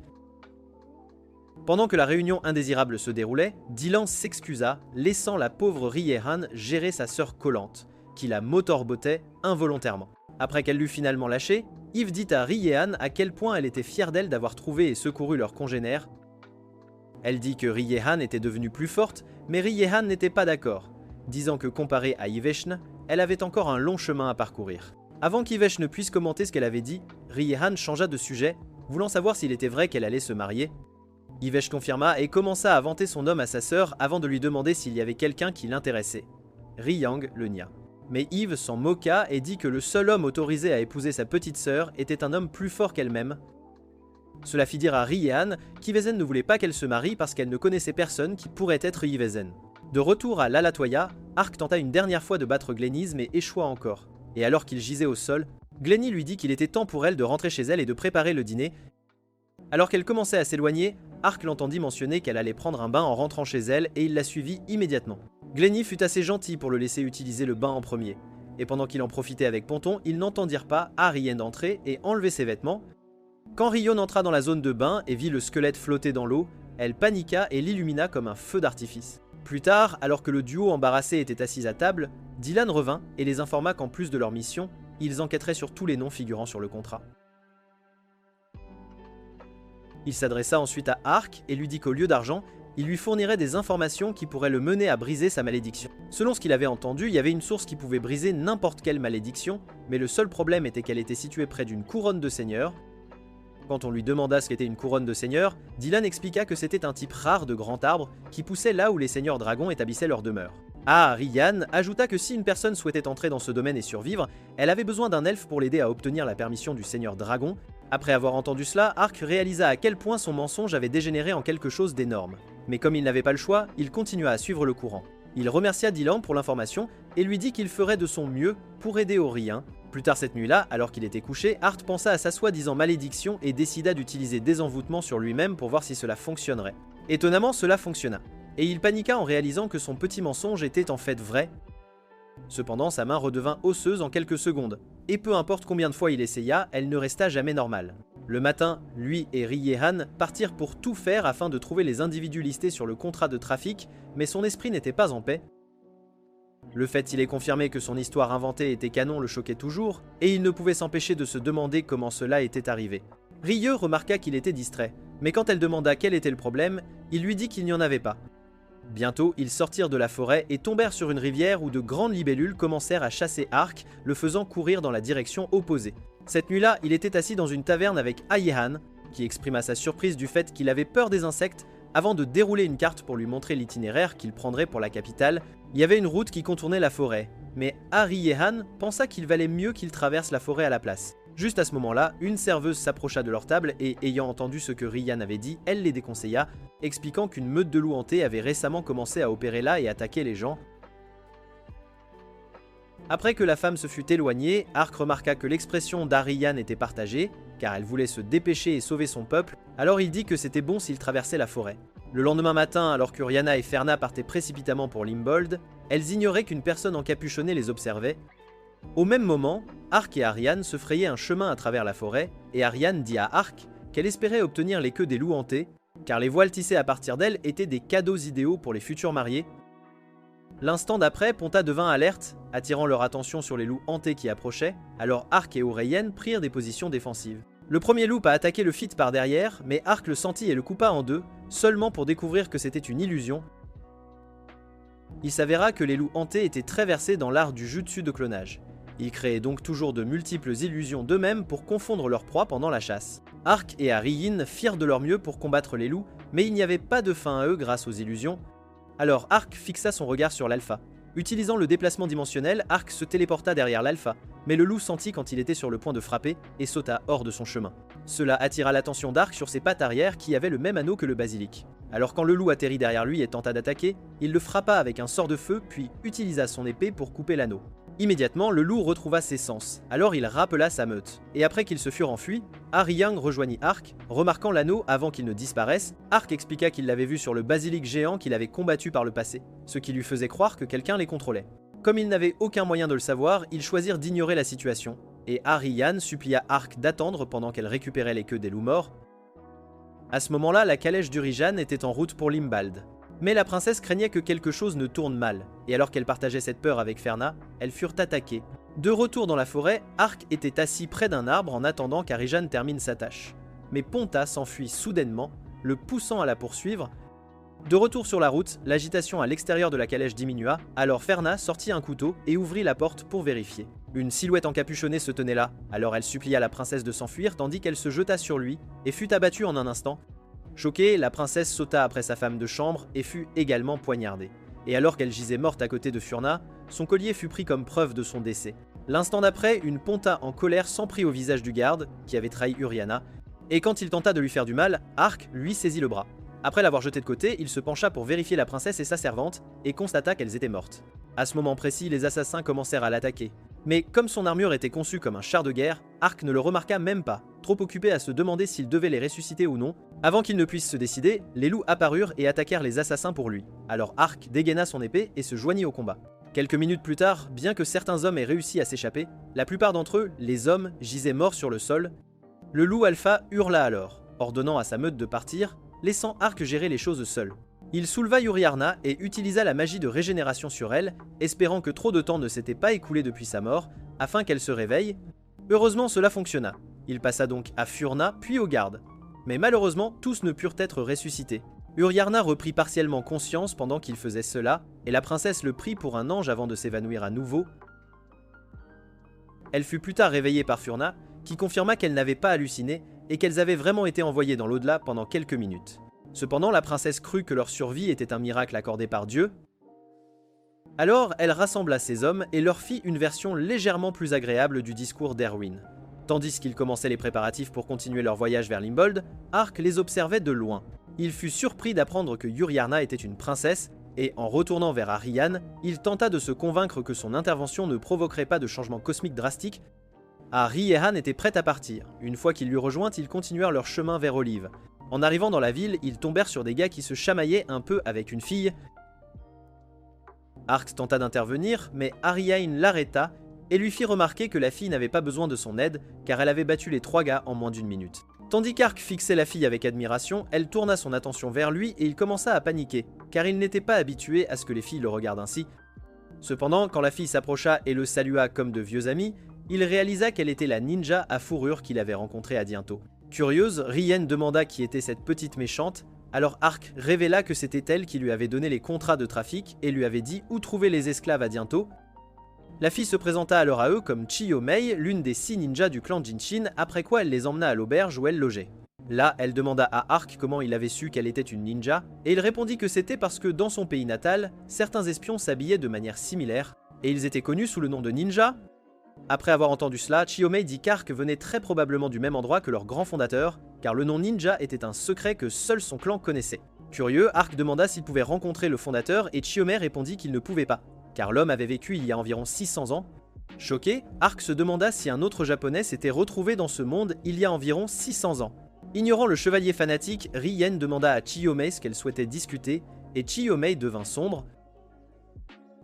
Pendant que la réunion indésirable se déroulait, Dylan s'excusa, laissant la pauvre Riehan gérer sa sœur collante, qui la motorbotait involontairement. Après qu'elle l'eut finalement lâchée, Yves dit à Riehan à quel point elle était fière d'elle d'avoir trouvé et secouru leurs congénères. Elle dit que Riehan était devenue plus forte, mais Riehan n'était pas d'accord, disant que comparée à Yveshn, elle avait encore un long chemin à parcourir. Avant qu'Yveshn puisse commenter ce qu'elle avait dit, Riehan changea de sujet, voulant savoir s'il était vrai qu'elle allait se marier. Yveshn confirma et commença à vanter son homme à sa sœur avant de lui demander s'il y avait quelqu'un qui l'intéressait. Riyang le nia. Mais Yves s'en moqua et dit que le seul homme autorisé à épouser sa petite sœur était un homme plus fort qu'elle-même. Cela fit dire à Riehan qu'Yvezen ne voulait pas qu'elle se marie parce qu'elle ne connaissait personne qui pourrait être Yvezen. De retour à l'Alatoya, Ark tenta une dernière fois de battre Glennis mais échoua encore. Et alors qu'il gisait au sol, Glenny lui dit qu'il était temps pour elle de rentrer chez elle et de préparer le dîner. Alors qu'elle commençait à s'éloigner, Ark l'entendit mentionner qu'elle allait prendre un bain en rentrant chez elle et il la suivit immédiatement. Glenny fut assez gentil pour le laisser utiliser le bain en premier. Et pendant qu'il en profitait avec Ponton, ils n'entendirent pas Ariane entrer et enlever ses vêtements. Quand Rion entra dans la zone de bain et vit le squelette flotter dans l'eau, elle paniqua et l'illumina comme un feu d'artifice. Plus tard, alors que le duo embarrassé était assis à table, Dylan revint et les informa qu'en plus de leur mission, ils enquêteraient sur tous les noms figurant sur le contrat. Il s'adressa ensuite à Ark et lui dit qu'au lieu d'argent, il lui fournirait des informations qui pourraient le mener à briser sa malédiction. Selon ce qu'il avait entendu, il y avait une source qui pouvait briser n'importe quelle malédiction, mais le seul problème était qu'elle était située près d'une couronne de seigneur. Quand on lui demanda ce qu'était une couronne de seigneur, Dylan expliqua que c'était un type rare de grand arbre qui poussait là où les seigneurs dragons établissaient leur demeure. Ryan ajouta que si une personne souhaitait entrer dans ce domaine et survivre, elle avait besoin d'un elfe pour l'aider à obtenir la permission du seigneur dragon. Après avoir entendu cela, Ark réalisa à quel point son mensonge avait dégénéré en quelque chose d'énorme. Mais comme il n'avait pas le choix, il continua à suivre le courant. Il remercia Dylan pour l'information et lui dit qu'il ferait de son mieux pour aider Orien. Plus tard cette nuit-là, alors qu'il était couché, Art pensa à sa soi-disant malédiction et décida d'utiliser désenvoûtement sur lui-même pour voir si cela fonctionnerait. Étonnamment, cela fonctionna. Et il paniqua en réalisant que son petit mensonge était en fait vrai. Cependant, sa main redevint osseuse en quelques secondes, et peu importe combien de fois il essaya, elle ne resta jamais normale. Le matin, lui et Riehan partirent pour tout faire afin de trouver les individus listés sur le contrat de trafic, mais son esprit n'était pas en paix. Le fait qu'il ait confirmé que son histoire inventée était canon le choquait toujours, et il ne pouvait s'empêcher de se demander comment cela était arrivé. Rieux remarqua qu'il était distrait, mais quand elle demanda quel était le problème, il lui dit qu'il n'y en avait pas. Bientôt, ils sortirent de la forêt et tombèrent sur une rivière où de grandes libellules commencèrent à chasser Ark, le faisant courir dans la direction opposée. Cette nuit-là, il était assis dans une taverne avec Ayehan, qui exprima sa surprise du fait qu'il avait peur des insectes, avant de dérouler une carte pour lui montrer l'itinéraire qu'il prendrait pour la capitale. Il y avait une route qui contournait la forêt, mais Ayehan pensa qu'il valait mieux qu'il traverse la forêt à la place. Juste à ce moment-là, une serveuse s'approcha de leur table et, ayant entendu ce que Ryan avait dit, elle les déconseilla, expliquant qu'une meute de loups hantés avait récemment commencé à opérer là et attaquer les gens. Après que la femme se fut éloignée, Ark remarqua que l'expression d'Arian était partagée, car elle voulait se dépêcher et sauver son peuple, alors il dit que c'était bon s'il traversait la forêt. Le lendemain matin, alors que Rhianna et Ferna partaient précipitamment pour Limbold, elles ignoraient qu'une personne encapuchonnée les observait. Au même moment, Ark et Ariane se frayaient un chemin à travers la forêt, et Ariane dit à Ark qu'elle espérait obtenir les queues des loups hantés, car les voiles tissés à partir d'elles étaient des cadeaux idéaux pour les futurs mariés. L'instant d'après, Ponta devint alerte, attirant leur attention sur les loups hantés qui approchaient, alors Ark et Oreyen prirent des positions défensives. Le premier loup a attaqué le Fit par derrière, mais Ark le sentit et le coupa en deux, seulement pour découvrir que c'était une illusion. Il s'avéra que les loups hantés étaient très versés dans l'art du jutsu de clonage. Ils créaient donc toujours de multiples illusions d'eux-mêmes pour confondre leur proie pendant la chasse. Ark et Ariyin firent de leur mieux pour combattre les loups, mais il n'y avait pas de fin à eux grâce aux illusions. Alors Ark fixa son regard sur l'alpha. Utilisant le déplacement dimensionnel, Ark se téléporta derrière l'alpha, mais le loup sentit quand il était sur le point de frapper et sauta hors de son chemin. Cela attira l'attention d'Ark sur ses pattes arrière qui avaient le même anneau que le basilic. Alors quand le loup atterrit derrière lui et tenta d'attaquer, il le frappa avec un sort de feu puis utilisa son épée pour couper l'anneau. Immédiatement, le loup retrouva ses sens, alors il rappela sa meute. Et après qu'ils se furent enfuis, Aryang rejoignit Ark, remarquant l'anneau avant qu'il ne disparaisse. Ark expliqua qu'il l'avait vu sur le basilic géant qu'il avait combattu par le passé, ce qui lui faisait croire que quelqu'un les contrôlait. Comme il n'avait aucun moyen de le savoir, ils choisirent d'ignorer la situation, et Ariyan supplia Ark d'attendre pendant qu'elle récupérait les queues des loups morts. À ce moment-là, la calèche d'Urijan était en route pour Limbald. Mais la princesse craignait que quelque chose ne tourne mal, et alors qu'elle partageait cette peur avec Ferna, elles furent attaquées. De retour dans la forêt, Ark était assis près d'un arbre en attendant qu'Arijan termine sa tâche. Mais Ponta s'enfuit soudainement, le poussant à la poursuivre. De retour sur la route, l'agitation à l'extérieur de la calèche diminua, alors Ferna sortit un couteau et ouvrit la porte pour vérifier. Une silhouette encapuchonnée se tenait là, alors elle supplia la princesse de s'enfuir tandis qu'elle se jeta sur lui et fut abattue en un instant. Choquée, la princesse sauta après sa femme de chambre et fut également poignardée. Et alors qu'elle gisait morte à côté de Furna, son collier fut pris comme preuve de son décès. L'instant d'après, une Ponta en colère s'en prit au visage du garde, qui avait trahi Uriana, et quand il tenta de lui faire du mal, Ark lui saisit le bras. Après l'avoir jeté de côté, il se pencha pour vérifier la princesse et sa servante, et constata qu'elles étaient mortes. À ce moment précis, les assassins commencèrent à l'attaquer. Mais comme son armure était conçue comme un char de guerre, Ark ne le remarqua même pas, trop occupé à se demander s'il devait les ressusciter ou non. Avant qu'il ne puisse se décider, les loups apparurent et attaquèrent les assassins pour lui. Alors Ark dégaina son épée et se joignit au combat. Quelques minutes plus tard, bien que certains hommes aient réussi à s'échapper, la plupart d'entre eux, les hommes, gisaient morts sur le sol. Le loup alpha hurla alors, ordonnant à sa meute de partir, laissant Ark gérer les choses seul. Il souleva Yuriarna et utilisa la magie de régénération sur elle, espérant que trop de temps ne s'était pas écoulé depuis sa mort, afin qu'elle se réveille. Heureusement, cela fonctionna. Il passa donc à Furna, puis aux gardes. Mais malheureusement, tous ne purent être ressuscités. Uriarna reprit partiellement conscience pendant qu'il faisait cela, et la princesse le prit pour un ange avant de s'évanouir à nouveau. Elle fut plus tard réveillée par Furna, qui confirma qu'elle n'avait pas halluciné, et qu'elles avaient vraiment été envoyées dans l'au-delà pendant quelques minutes. Cependant, la princesse crut que leur survie était un miracle accordé par Dieu. Alors, elle rassembla ses hommes et leur fit une version légèrement plus agréable du discours d'Erwin. Tandis qu'ils commençaient les préparatifs pour continuer leur voyage vers Limbold, Ark les observait de loin. Il fut surpris d'apprendre que Uriarna était une princesse, et en retournant vers Ariane, il tenta de se convaincre que son intervention ne provoquerait pas de changement cosmique drastique. Riehan était prête à partir. Une fois qu'il l'eut rejointe, ils continuèrent leur chemin vers Olive. En arrivant dans la ville, ils tombèrent sur des gars qui se chamaillaient un peu avec une fille. Ark tenta d'intervenir, mais Ariane l'arrêta et lui fit remarquer que la fille n'avait pas besoin de son aide, car elle avait battu les 3 gars en moins d'1 minute. Tandis qu'Ark fixait la fille avec admiration, elle tourna son attention vers lui et il commença à paniquer, car il n'était pas habitué à ce que les filles le regardent ainsi. Cependant, quand la fille s'approcha et le salua comme de vieux amis, il réalisa qu'elle était la ninja à fourrure qu'il avait rencontrée à Diento. Curieuse, Rien demanda qui était cette petite méchante, alors Ark révéla que c'était elle qui lui avait donné les contrats de trafic et lui avait dit où trouver les esclaves à Diento. La fille se présenta alors à eux comme Chiyo-mei, l'une des 6 ninjas du clan Jinshin, après quoi elle les emmena à l'auberge où elle logeait. Là, elle demanda à Ark comment il avait su qu'elle était une ninja, et il répondit que c'était parce que dans son pays natal, certains espions s'habillaient de manière similaire, et ils étaient connus sous le nom de ninja. Après avoir entendu cela, Chiyo-mei dit qu'Ark venait très probablement du même endroit que leur grand fondateur, car le nom ninja était un secret que seul son clan connaissait. Curieux, Ark demanda s'il pouvait rencontrer le fondateur et Chiyo-mei répondit qu'il ne pouvait pas, car l'homme avait vécu il y a environ 600 ans. Choqué, Ark se demanda si un autre japonais s'était retrouvé dans ce monde il y a environ 600 ans. Ignorant le chevalier fanatique, Rien demanda à Chiyo-mei ce qu'elle souhaitait discuter, et Chiyo-mei devint sombre.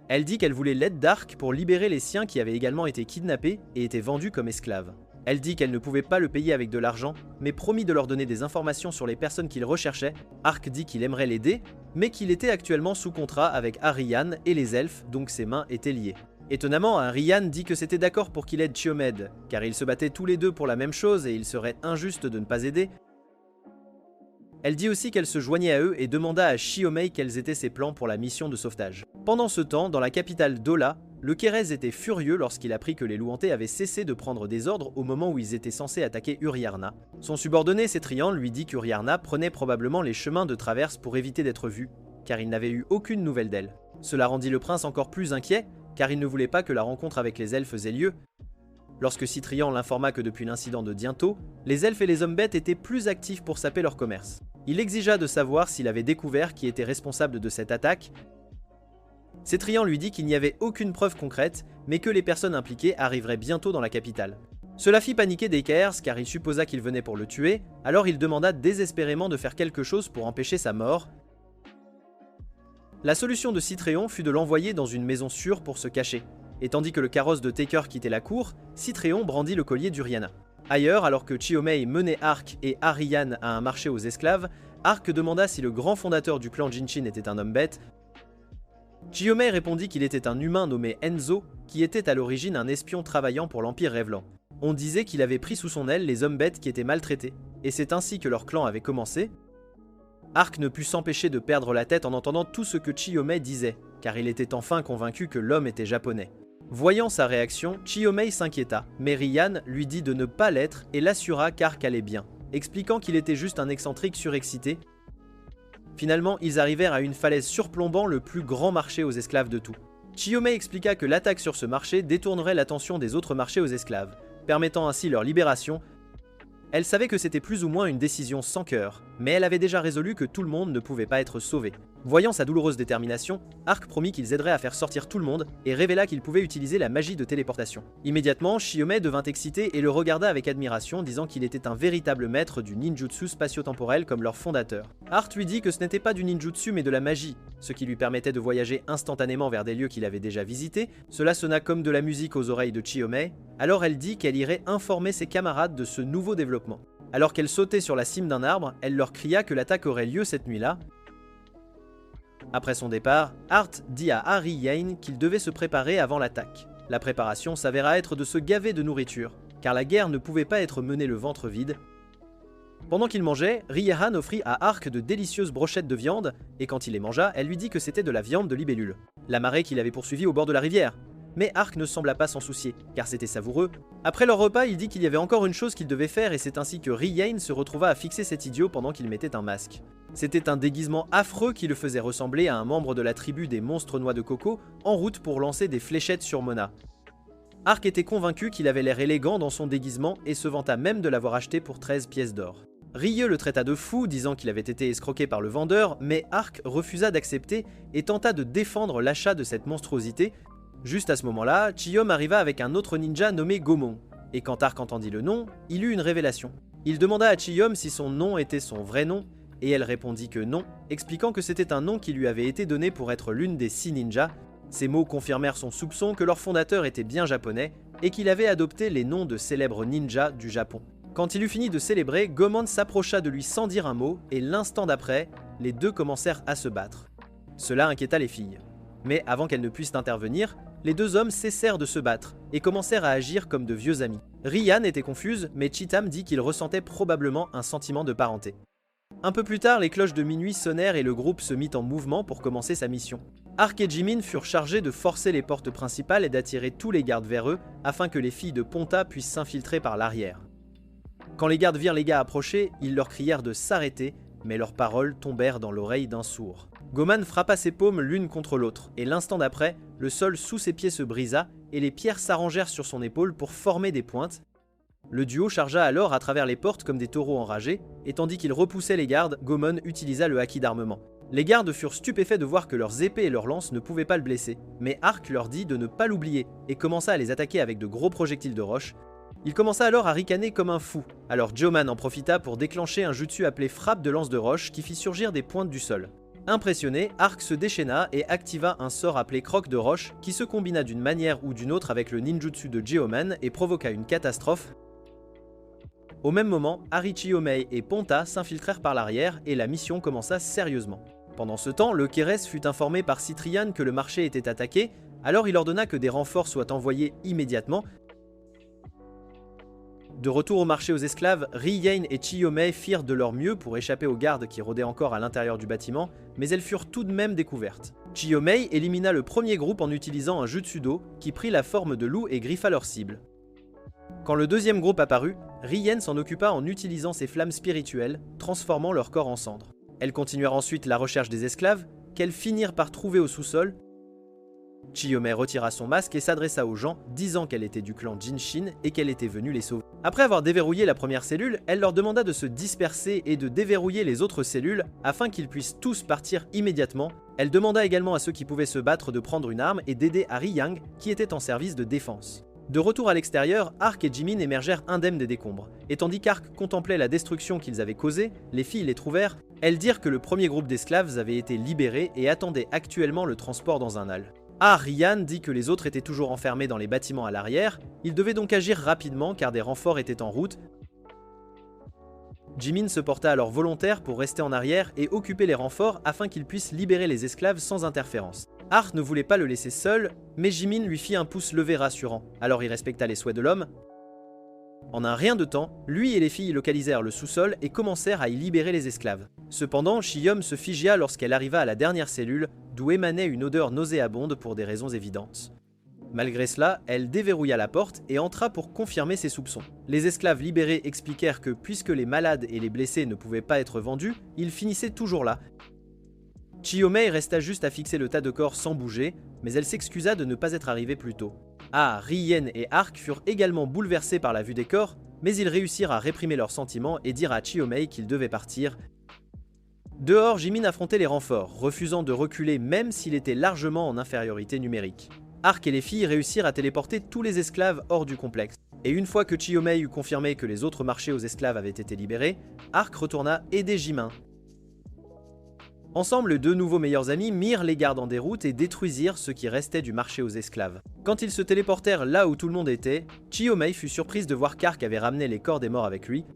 Elle dit qu'elle voulait l'aide d'Ark pour libérer les siens qui avaient également été kidnappés et étaient vendus comme esclaves. Elle dit qu'elle ne pouvait pas le payer avec de l'argent, mais promit de leur donner des informations sur les personnes qu'il recherchait. Ark dit qu'il aimerait l'aider, mais qu'il était actuellement sous contrat avec Ariane et les elfes, donc ses mains étaient liées. Étonnamment, Ariane dit que c'était d'accord pour qu'il aide Chiyo-mei, car ils se battaient tous les deux pour la même chose et il serait injuste de ne pas aider. Elle dit aussi qu'elle se joignait à eux et demanda à Chiyo-mei quels étaient ses plans pour la mission de sauvetage. Pendant ce temps, dans la capitale Dola, le Kérez était furieux lorsqu'il apprit que les Louantais avaient cessé de prendre des ordres au moment où ils étaient censés attaquer Uriarna. Son subordonné Cetrian lui dit qu'Uriarna prenait probablement les chemins de traverse pour éviter d'être vu, car il n'avait eu aucune nouvelle d'elle. Cela rendit le prince encore plus inquiet, car il ne voulait pas que la rencontre avec les elfes ait lieu. Lorsque Cetrian l'informa que depuis l'incident de Diento, les elfes et les hommes bêtes étaient plus actifs pour saper leur commerce. Il exigea de savoir s'il avait découvert qui était responsable de cette attaque. Cetrian lui dit qu'il n'y avait aucune preuve concrète, mais que les personnes impliquées arriveraient bientôt dans la capitale. Cela fit paniquer Dekers car il supposa qu'il venait pour le tuer, alors il demanda désespérément de faire quelque chose pour empêcher sa mort. La solution de Citréon fut de l'envoyer dans une maison sûre pour se cacher, et tandis que le carrosse de Taker quittait la cour, Citréon brandit le collier d'Uriana. Ailleurs, alors que Chiyo-mei menait Ark et Ariane à un marché aux esclaves, Ark demanda si le grand fondateur du clan Jinshin était un homme bête. Chiyo-mei répondit qu'il était un humain nommé Enzo, qui était à l'origine un espion travaillant pour l'Empire Rêvelant. On disait qu'il avait pris sous son aile les hommes bêtes qui étaient maltraités, et c'est ainsi que leur clan avait commencé. Ark ne put s'empêcher de perdre la tête en entendant tout ce que Chiyo-mei disait, car il était enfin convaincu que l'homme était japonais. Voyant sa réaction, Chiyo-mei s'inquiéta, mais Rian lui dit de ne pas l'être et l'assura qu'Ark allait bien, expliquant qu'il était juste un excentrique surexcité. Finalement, ils arrivèrent à une falaise surplombant le plus grand marché aux esclaves de tout. Chiyo-mei expliqua que l'attaque sur ce marché détournerait l'attention des autres marchés aux esclaves, permettant ainsi leur libération. Elle savait que c'était plus ou moins une décision sans cœur, mais elle avait déjà résolu que tout le monde ne pouvait pas être sauvé. Voyant sa douloureuse détermination, Ark promit qu'ils aideraient à faire sortir tout le monde et révéla qu'il pouvait utiliser la magie de téléportation. Immédiatement, Chiyo-mei devint excité et le regarda avec admiration, disant qu'il était un véritable maître du ninjutsu spatio-temporel comme leur fondateur. Ark lui dit que ce n'était pas du ninjutsu mais de la magie, ce qui lui permettait de voyager instantanément vers des lieux qu'il avait déjà visités. Cela sonna comme de la musique aux oreilles de Chiyo-mei, alors elle dit qu'elle irait informer ses camarades de ce nouveau développement. Alors qu'elle sautait sur la cime d'un arbre, elle leur cria que l'attaque aurait lieu cette nuit-là. Après son départ, Art dit à Harry Yane qu'il devait se préparer avant l'attaque. La préparation s'avéra être de se gaver de nourriture, car la guerre ne pouvait pas être menée le ventre vide. Pendant qu'il mangeait, Riehan offrit à Ark de délicieuses brochettes de viande, et quand il les mangea, elle lui dit que c'était de la viande de libellule, la marée qu'il avait poursuivie au bord de la rivière. mais Ark ne sembla pas s'en soucier, car c'était savoureux. Après leur repas, il dit qu'il y avait encore une chose qu'il devait faire et c'est ainsi que Rian se retrouva à fixer cet idiot pendant qu'il mettait un masque. C'était un déguisement affreux qui le faisait ressembler à un membre de la tribu des monstres noix de coco en route pour lancer des fléchettes sur Mona. Ark était convaincu qu'il avait l'air élégant dans son déguisement et se vanta même de l'avoir acheté pour 13 pièces d'or. Rieux le traita de fou, disant qu'il avait été escroqué par le vendeur, mais Ark refusa d'accepter et tenta de défendre l'achat de cette monstruosité. Juste à ce moment-là, Chiyom arriva avec un autre ninja nommé Gomon, et quand Ark entendit le nom, il eut une révélation. Il demanda à Chiyom si son nom était son vrai nom, et elle répondit que non, expliquant que c'était un nom qui lui avait été donné pour être l'une des 6 ninjas. Ces mots confirmèrent son soupçon que leur fondateur était bien japonais, et qu'il avait adopté les noms de célèbres ninjas du Japon. Quand il eut fini de célébrer, Gomon s'approcha de lui sans dire un mot, et l'instant d'après, les deux commencèrent à se battre. Cela inquiéta les filles. Mais avant qu'elles ne puissent intervenir, les deux hommes cessèrent de se battre, et commencèrent à agir comme de vieux amis. Rian était confuse, mais Chitam dit qu'il ressentait probablement un sentiment de parenté. Un peu plus tard, les cloches de minuit sonnèrent et le groupe se mit en mouvement pour commencer sa mission. Ark et Jimin furent chargés de forcer les portes principales et d'attirer tous les gardes vers eux, afin que les filles de Ponta puissent s'infiltrer par l'arrière. Quand les gardes virent les gars approcher, ils leur crièrent de s'arrêter, mais leurs paroles tombèrent dans l'oreille d'un sourd. Goman frappa ses paumes l'une contre l'autre, et l'instant d'après, le sol sous ses pieds se brisa, et les pierres s'arrangèrent sur son épaule pour former des pointes. Le duo chargea alors à travers les portes comme des taureaux enragés, et tandis qu'ils repoussaient les gardes, Gomon utilisa le haki d'armement. Les gardes furent stupéfaits de voir que leurs épées et leurs lances ne pouvaient pas le blesser, mais Ark leur dit de ne pas l'oublier, et commença à les attaquer avec de gros projectiles de roche. Il commença alors à ricaner comme un fou, alors Joman en profita pour déclencher un jutsu appelé frappe de lance de roche qui fit surgir des pointes du sol. Impressionné, Ark se déchaîna et activa un sort appelé croque de roche qui se combina d'une manière ou d'une autre avec le ninjutsu de Geoman et provoqua une catastrophe. Au même moment, Harichiyomei et Ponta s'infiltrèrent par l'arrière et la mission commença sérieusement. Pendant ce temps, le Keres fut informé par Citrian que le marché était attaqué, alors il ordonna que des renforts soient envoyés immédiatement. De retour au marché aux esclaves, Riyen et Chiyomei firent de leur mieux pour échapper aux gardes qui rôdaient encore à l'intérieur du bâtiment, mais elles furent tout de même découvertes. Chiyomei élimina le premier groupe en utilisant un jutsu d'eau qui prit la forme de loup et griffa leur cible. Quand le deuxième groupe apparut, Riyen s'en occupa en utilisant ses flammes spirituelles, transformant leur corps en cendres. Elles continuèrent ensuite la recherche des esclaves, qu'elles finirent par trouver au sous-sol. Chiyomei retira son masque et s'adressa aux gens, disant qu'elle était du clan Jinshin et qu'elle était venue les sauver. Après avoir déverrouillé la première cellule, elle leur demanda de se disperser et de déverrouiller les autres cellules afin qu'ils puissent tous partir immédiatement. Elle demanda également à ceux qui pouvaient se battre de prendre une arme et d'aider Harry Yang, qui était en service de défense. De retour à l'extérieur, Ark et Jimin émergèrent indemnes des décombres, et tandis qu'Ark contemplait la destruction qu'ils avaient causée, les filles les trouvèrent. Elles dirent que le premier groupe d'esclaves avait été libéré et attendait actuellement le transport dans un hall. Rian dit que les autres étaient toujours enfermés dans les bâtiments à l'arrière, ils devaient donc agir rapidement car des renforts étaient en route. Jimin se porta alors volontaire pour rester en arrière et occuper les renforts afin qu'ils puissent libérer les esclaves sans interférence. Ark ne voulait pas le laisser seul, mais Jimin lui fit un pouce levé rassurant, alors il respecta les souhaits de l'homme. En un rien de temps, lui et les filles localisèrent le sous-sol et commencèrent à y libérer les esclaves. Cependant, Chiyom se figea lorsqu'elle arriva à la dernière cellule, d'où émanait une odeur nauséabonde pour des raisons évidentes. Malgré cela, elle déverrouilla la porte et entra pour confirmer ses soupçons. Les esclaves libérés expliquèrent que puisque les malades et les blessés ne pouvaient pas être vendus, ils finissaient toujours là. Chiyomei resta juste à fixer le tas de corps sans bouger, mais elle s'excusa de ne pas être arrivée plus tôt. Riyen et Ark furent également bouleversés par la vue des corps, mais ils réussirent à réprimer leurs sentiments et dirent à Chiyomei qu'ils devaient partir. Dehors, Jimin affrontait les renforts, refusant de reculer même s'il était largement en infériorité numérique. Ark et les filles réussirent à téléporter tous les esclaves hors du complexe. Et une fois que Chiyomei eut confirmé que les autres marchés aux esclaves avaient été libérés, Ark retourna aider Jimin. Ensemble, les deux nouveaux meilleurs amis mirent les gardes en déroute et détruisirent ce qui restait du marché aux esclaves. Quand ils se téléportèrent là où tout le monde était, Chiyomei fut surprise de voir qu'Ark avait ramené les corps des morts avec lui.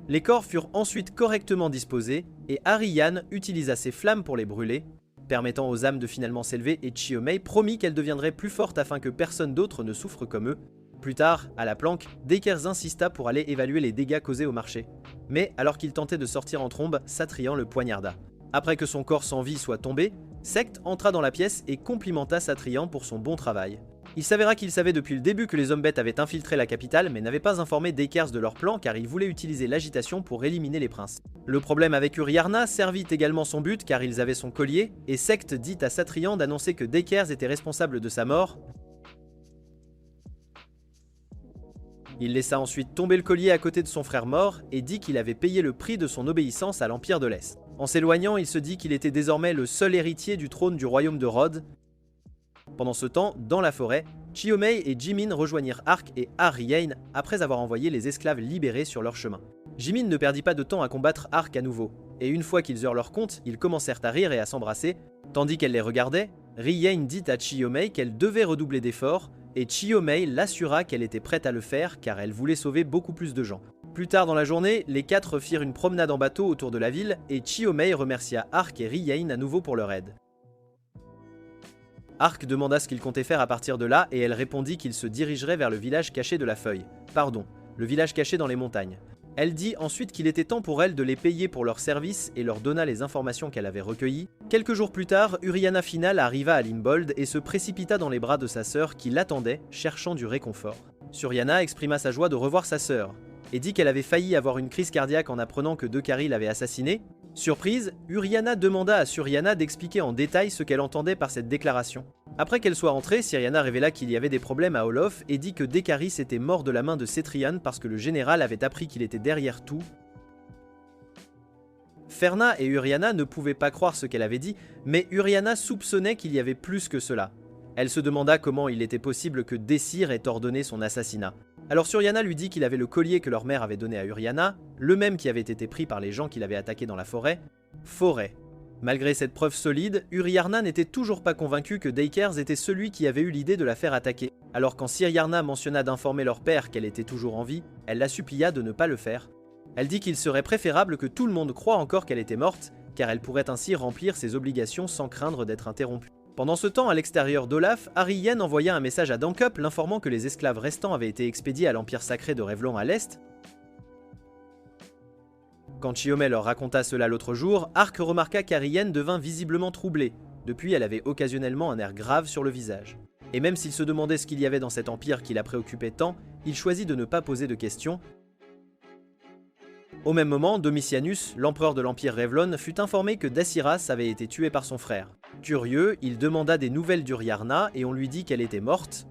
Les corps furent ensuite correctement disposés et Rian utilisa ses flammes pour les brûler, permettant aux âmes de finalement s'élever, et Chiyomei promit qu'elle deviendrait plus forte afin que personne d'autre ne souffre comme eux. Plus tard, à la planque, Dekers insista pour aller évaluer les dégâts causés au marché. Mais alors qu'il tentait de sortir en trombe, Satrian le poignarda. Après que son corps sans vie soit tombé, Sect entra dans la pièce et complimenta Satrian pour son bon travail. Il s'avéra qu'il savait depuis le début que les hommes bêtes avaient infiltré la capitale mais n'avaient pas informé Dakers de leur plan car ils voulaient utiliser l'agitation pour éliminer les princes. Le problème avec Uriarna servit également son but car ils avaient son collier et Sect dit à Satrian d'annoncer que Dakers était responsable de sa mort. Il laissa ensuite tomber le collier à côté de son frère mort et dit qu'il avait payé le prix de son obéissance à l'Empire de l'Est. En s'éloignant, il se dit qu'il était désormais le seul héritier du trône du royaume de Rhodes. Pendant ce temps, dans la forêt, Chiomei et Jimin rejoignirent Ark et Arien après avoir envoyé les esclaves libérés sur leur chemin. Jimin ne perdit pas de temps à combattre Ark à nouveau, et une fois qu'ils eurent leur compte, ils commencèrent à rire et à s'embrasser. Tandis qu'elle les regardait, Rien dit à Chiomei qu'elle devait redoubler d'efforts, et Chiomei l'assura qu'elle était prête à le faire car elle voulait sauver beaucoup plus de gens. Plus tard dans la journée, les quatre firent une promenade en bateau autour de la ville et Chiomei remercia Ark et Rien à nouveau pour leur aide. Ark demanda ce qu'il comptait faire à partir de là et elle répondit qu'il se dirigerait vers le village caché de la feuille. Pardon, le village caché dans les montagnes. Elle dit ensuite qu'il était temps pour elle de les payer pour leur service et leur donna les informations qu'elle avait recueillies. Quelques jours plus tard, Uriana Final arriva à Limbold et se précipita dans les bras de sa sœur qui l'attendait, cherchant du réconfort. Suriana exprima sa joie de revoir sa sœur et dit qu'elle avait failli avoir une crise cardiaque en apprenant que Dekari l'avait assassinée. Surprise, Uriana demanda à Suriana d'expliquer en détail ce qu'elle entendait par cette déclaration. Après qu'elle soit rentrée, Suriana révéla qu'il y avait des problèmes à Olof et dit que Dekari s'était mort de la main de Cetrian parce que le général avait appris qu'il était derrière tout. Ferna et Uriana ne pouvaient pas croire ce qu'elle avait dit, mais Uriana soupçonnait qu'il y avait plus que cela. Elle se demanda comment il était possible que Dessir ait ordonné son assassinat. Alors Suriana lui dit qu'il avait le collier que leur mère avait donné à Uriana, le même qui avait été pris par les gens qui l'avaient attaqué dans la forêt. Malgré cette preuve solide, Uriarna n'était toujours pas convaincu que Dakers était celui qui avait eu l'idée de la faire attaquer. Alors quand Siriarna mentionna d'informer leur père qu'elle était toujours en vie, elle la supplia de ne pas le faire. Elle dit qu'il serait préférable que tout le monde croie encore qu'elle était morte, car elle pourrait ainsi remplir ses obligations sans craindre d'être interrompue. Pendant ce temps, à l'extérieur d'Olaf, Arien envoya un message à Dankup l'informant que les esclaves restants avaient été expédiés à l'Empire sacré de Revlon à l'est. Quand Chiomei leur raconta cela l'autre jour, Ark remarqua qu'Arien devint visiblement troublée. Depuis, elle avait occasionnellement un air grave sur le visage. Et même s'il se demandait ce qu'il y avait dans cet empire qui la préoccupait tant, il choisit de ne pas poser de questions. Au même moment, Domitianus, l'empereur de l'Empire Revlon, fut informé que Daciras avait été tué par son frère. Curieux, il demanda des nouvelles d'Uriarna et on lui dit qu'elle était morte.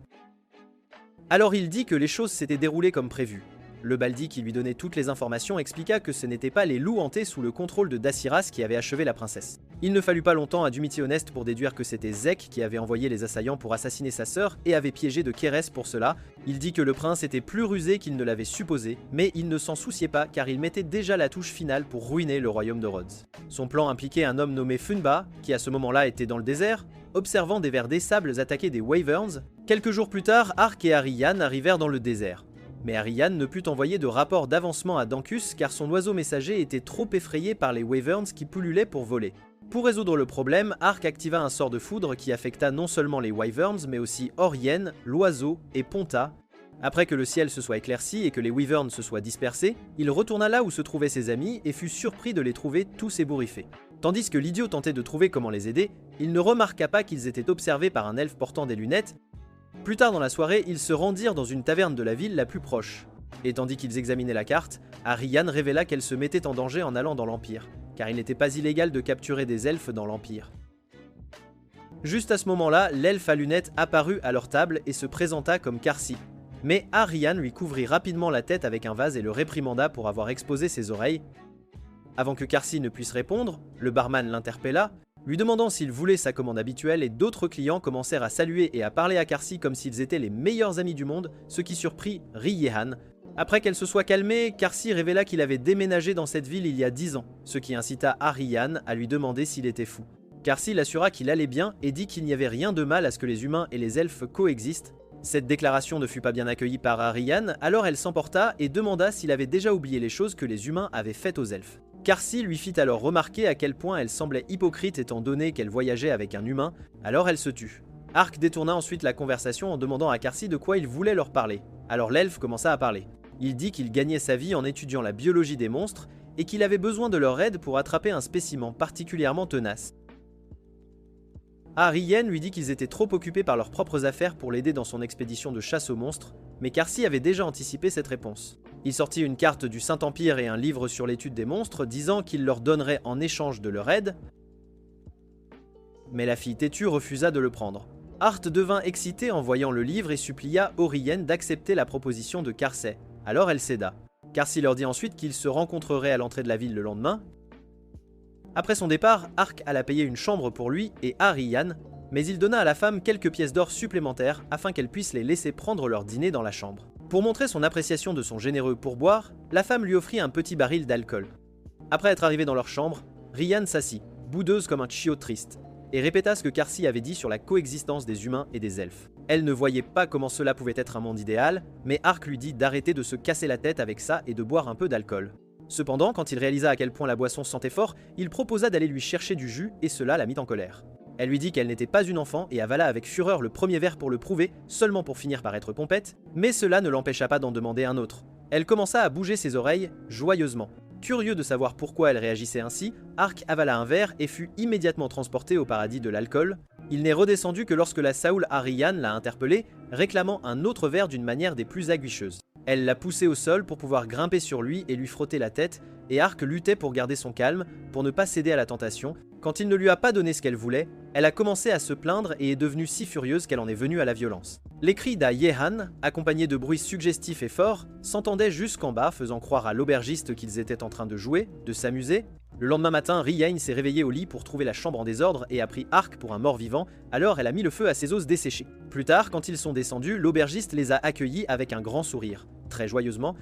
Alors il dit que les choses s'étaient déroulées comme prévu. Le Baldi qui lui donnait toutes les informations expliqua que ce n'était pas les loups hantés sous le contrôle de Daciras qui avaient achevé la princesse. Il ne fallut pas longtemps à Dumitioneste pour déduire que c'était Zek qui avait envoyé les assaillants pour assassiner sa sœur et avait piégé de Kérès pour cela. Il dit que le prince était plus rusé qu'il ne l'avait supposé, mais il ne s'en souciait pas car il mettait déjà la touche finale pour ruiner le royaume de Rhodes. Son plan impliquait un homme nommé Funba, qui à ce moment-là était dans le désert, observant des vers des sables attaquer des Wyverns. Quelques jours plus tard, Ark et Arian arrivèrent dans le désert. Mais Arian ne put envoyer de rapport d'avancement à Dankus car son oiseau messager était trop effrayé par les Wyverns qui pullulaient pour voler. Pour résoudre le problème, Ark activa un sort de foudre qui affecta non seulement les Wyverns mais aussi Orien, l'oiseau et Ponta. Après que le ciel se soit éclairci et que les Wyverns se soient dispersés, il retourna là où se trouvaient ses amis et fut surpris de les trouver tous ébouriffés. Tandis que l'idiot tentait de trouver comment les aider, il ne remarqua pas qu'ils étaient observés par un elfe portant des lunettes. Plus tard dans la soirée, ils se rendirent dans une taverne de la ville la plus proche. Et tandis qu'ils examinaient la carte, Arian révéla qu'elle se mettait en danger en allant dans l'Empire, car il n'était pas illégal de capturer des elfes dans l'Empire. Juste à ce moment-là, l'elfe à lunettes apparut à leur table et se présenta comme Karsi. Mais Arian lui couvrit rapidement la tête avec un vase et le réprimanda pour avoir exposé ses oreilles. Avant que Karsi ne puisse répondre, le barman l'interpella, lui demandant s'il voulait sa commande habituelle et d'autres clients commencèrent à saluer et à parler à Karsi comme s'ils étaient les meilleurs amis du monde, ce qui surprit Riyehan. Après qu'elle se soit calmée, Karsi révéla qu'il avait déménagé dans cette ville il y a 10 ans, ce qui incita Arian à lui demander s'il était fou. Karsi l'assura qu'il allait bien et dit qu'il n'y avait rien de mal à ce que les humains et les elfes coexistent. Cette déclaration ne fut pas bien accueillie par Arian, alors elle s'emporta et demanda s'il avait déjà oublié les choses que les humains avaient faites aux elfes. Karsi lui fit alors remarquer à quel point elle semblait hypocrite étant donné qu'elle voyageait avec un humain, alors elle se tut. Ark détourna ensuite la conversation en demandant à Karsi de quoi il voulait leur parler. Alors l'elfe commença à parler. Il dit qu'il gagnait sa vie en étudiant la biologie des monstres et qu'il avait besoin de leur aide pour attraper un spécimen particulièrement tenace. Riyen lui dit qu'ils étaient trop occupés par leurs propres affaires pour l'aider dans son expédition de chasse aux monstres, mais Karsi avait déjà anticipé cette réponse. Il sortit une carte du Saint-Empire et un livre sur l'étude des monstres, disant qu'il leur donnerait en échange de leur aide, mais la fille têtue refusa de le prendre. Art devint excitée en voyant le livre et supplia Riyen d'accepter la proposition de Karsey. Alors elle céda. Karsi leur dit ensuite qu'ils se rencontreraient à l'entrée de la ville le lendemain. Après son départ, Ark alla payer une chambre pour lui et Riyen, mais il donna à la femme quelques pièces d'or supplémentaires afin qu'elle puisse les laisser prendre leur dîner dans la chambre. Pour montrer son appréciation de son généreux pourboire, la femme lui offrit un petit baril d'alcool. Après être arrivé dans leur chambre, Riyen s'assit, boudeuse comme un chiot triste, et répéta ce que Karsi avait dit sur la coexistence des humains et des elfes. Elle ne voyait pas comment cela pouvait être un monde idéal, mais Ark lui dit d'arrêter de se casser la tête avec ça et de boire un peu d'alcool. Cependant, quand il réalisa à quel point la boisson sentait fort, il proposa d'aller lui chercher du jus et cela la mit en colère. Elle lui dit qu'elle n'était pas une enfant et avala avec fureur le premier verre pour le prouver, seulement pour finir par être pompette, mais cela ne l'empêcha pas d'en demander un autre. Elle commença à bouger ses oreilles, joyeusement. Curieux de savoir pourquoi elle réagissait ainsi, Ark avala un verre et fut immédiatement transporté au paradis de l'alcool. Il n'est redescendu que lorsque la Saoul Riyen l'a interpellé, réclamant un autre verre d'une manière des plus aguicheuses. Elle l'a poussé au sol pour pouvoir grimper sur lui et lui frotter la tête, et Ark luttait pour garder son calme, pour ne pas céder à la tentation. Quand il ne lui a pas donné ce qu'elle voulait, elle a commencé à se plaindre et est devenue si furieuse qu'elle en est venue à la violence. Les cris d'Yehan, accompagnés de bruits suggestifs et forts, s'entendaient jusqu'en bas, faisant croire à l'aubergiste qu'ils étaient en train de jouer, de s'amuser. Le lendemain matin, Riyen s'est réveillée au lit pour trouver la chambre en désordre et a pris Ark pour un mort-vivant, alors elle a mis le feu à ses os desséchés. Plus tard, quand ils sont descendus, l'aubergiste les a accueillis avec un grand sourire, très joyeusement,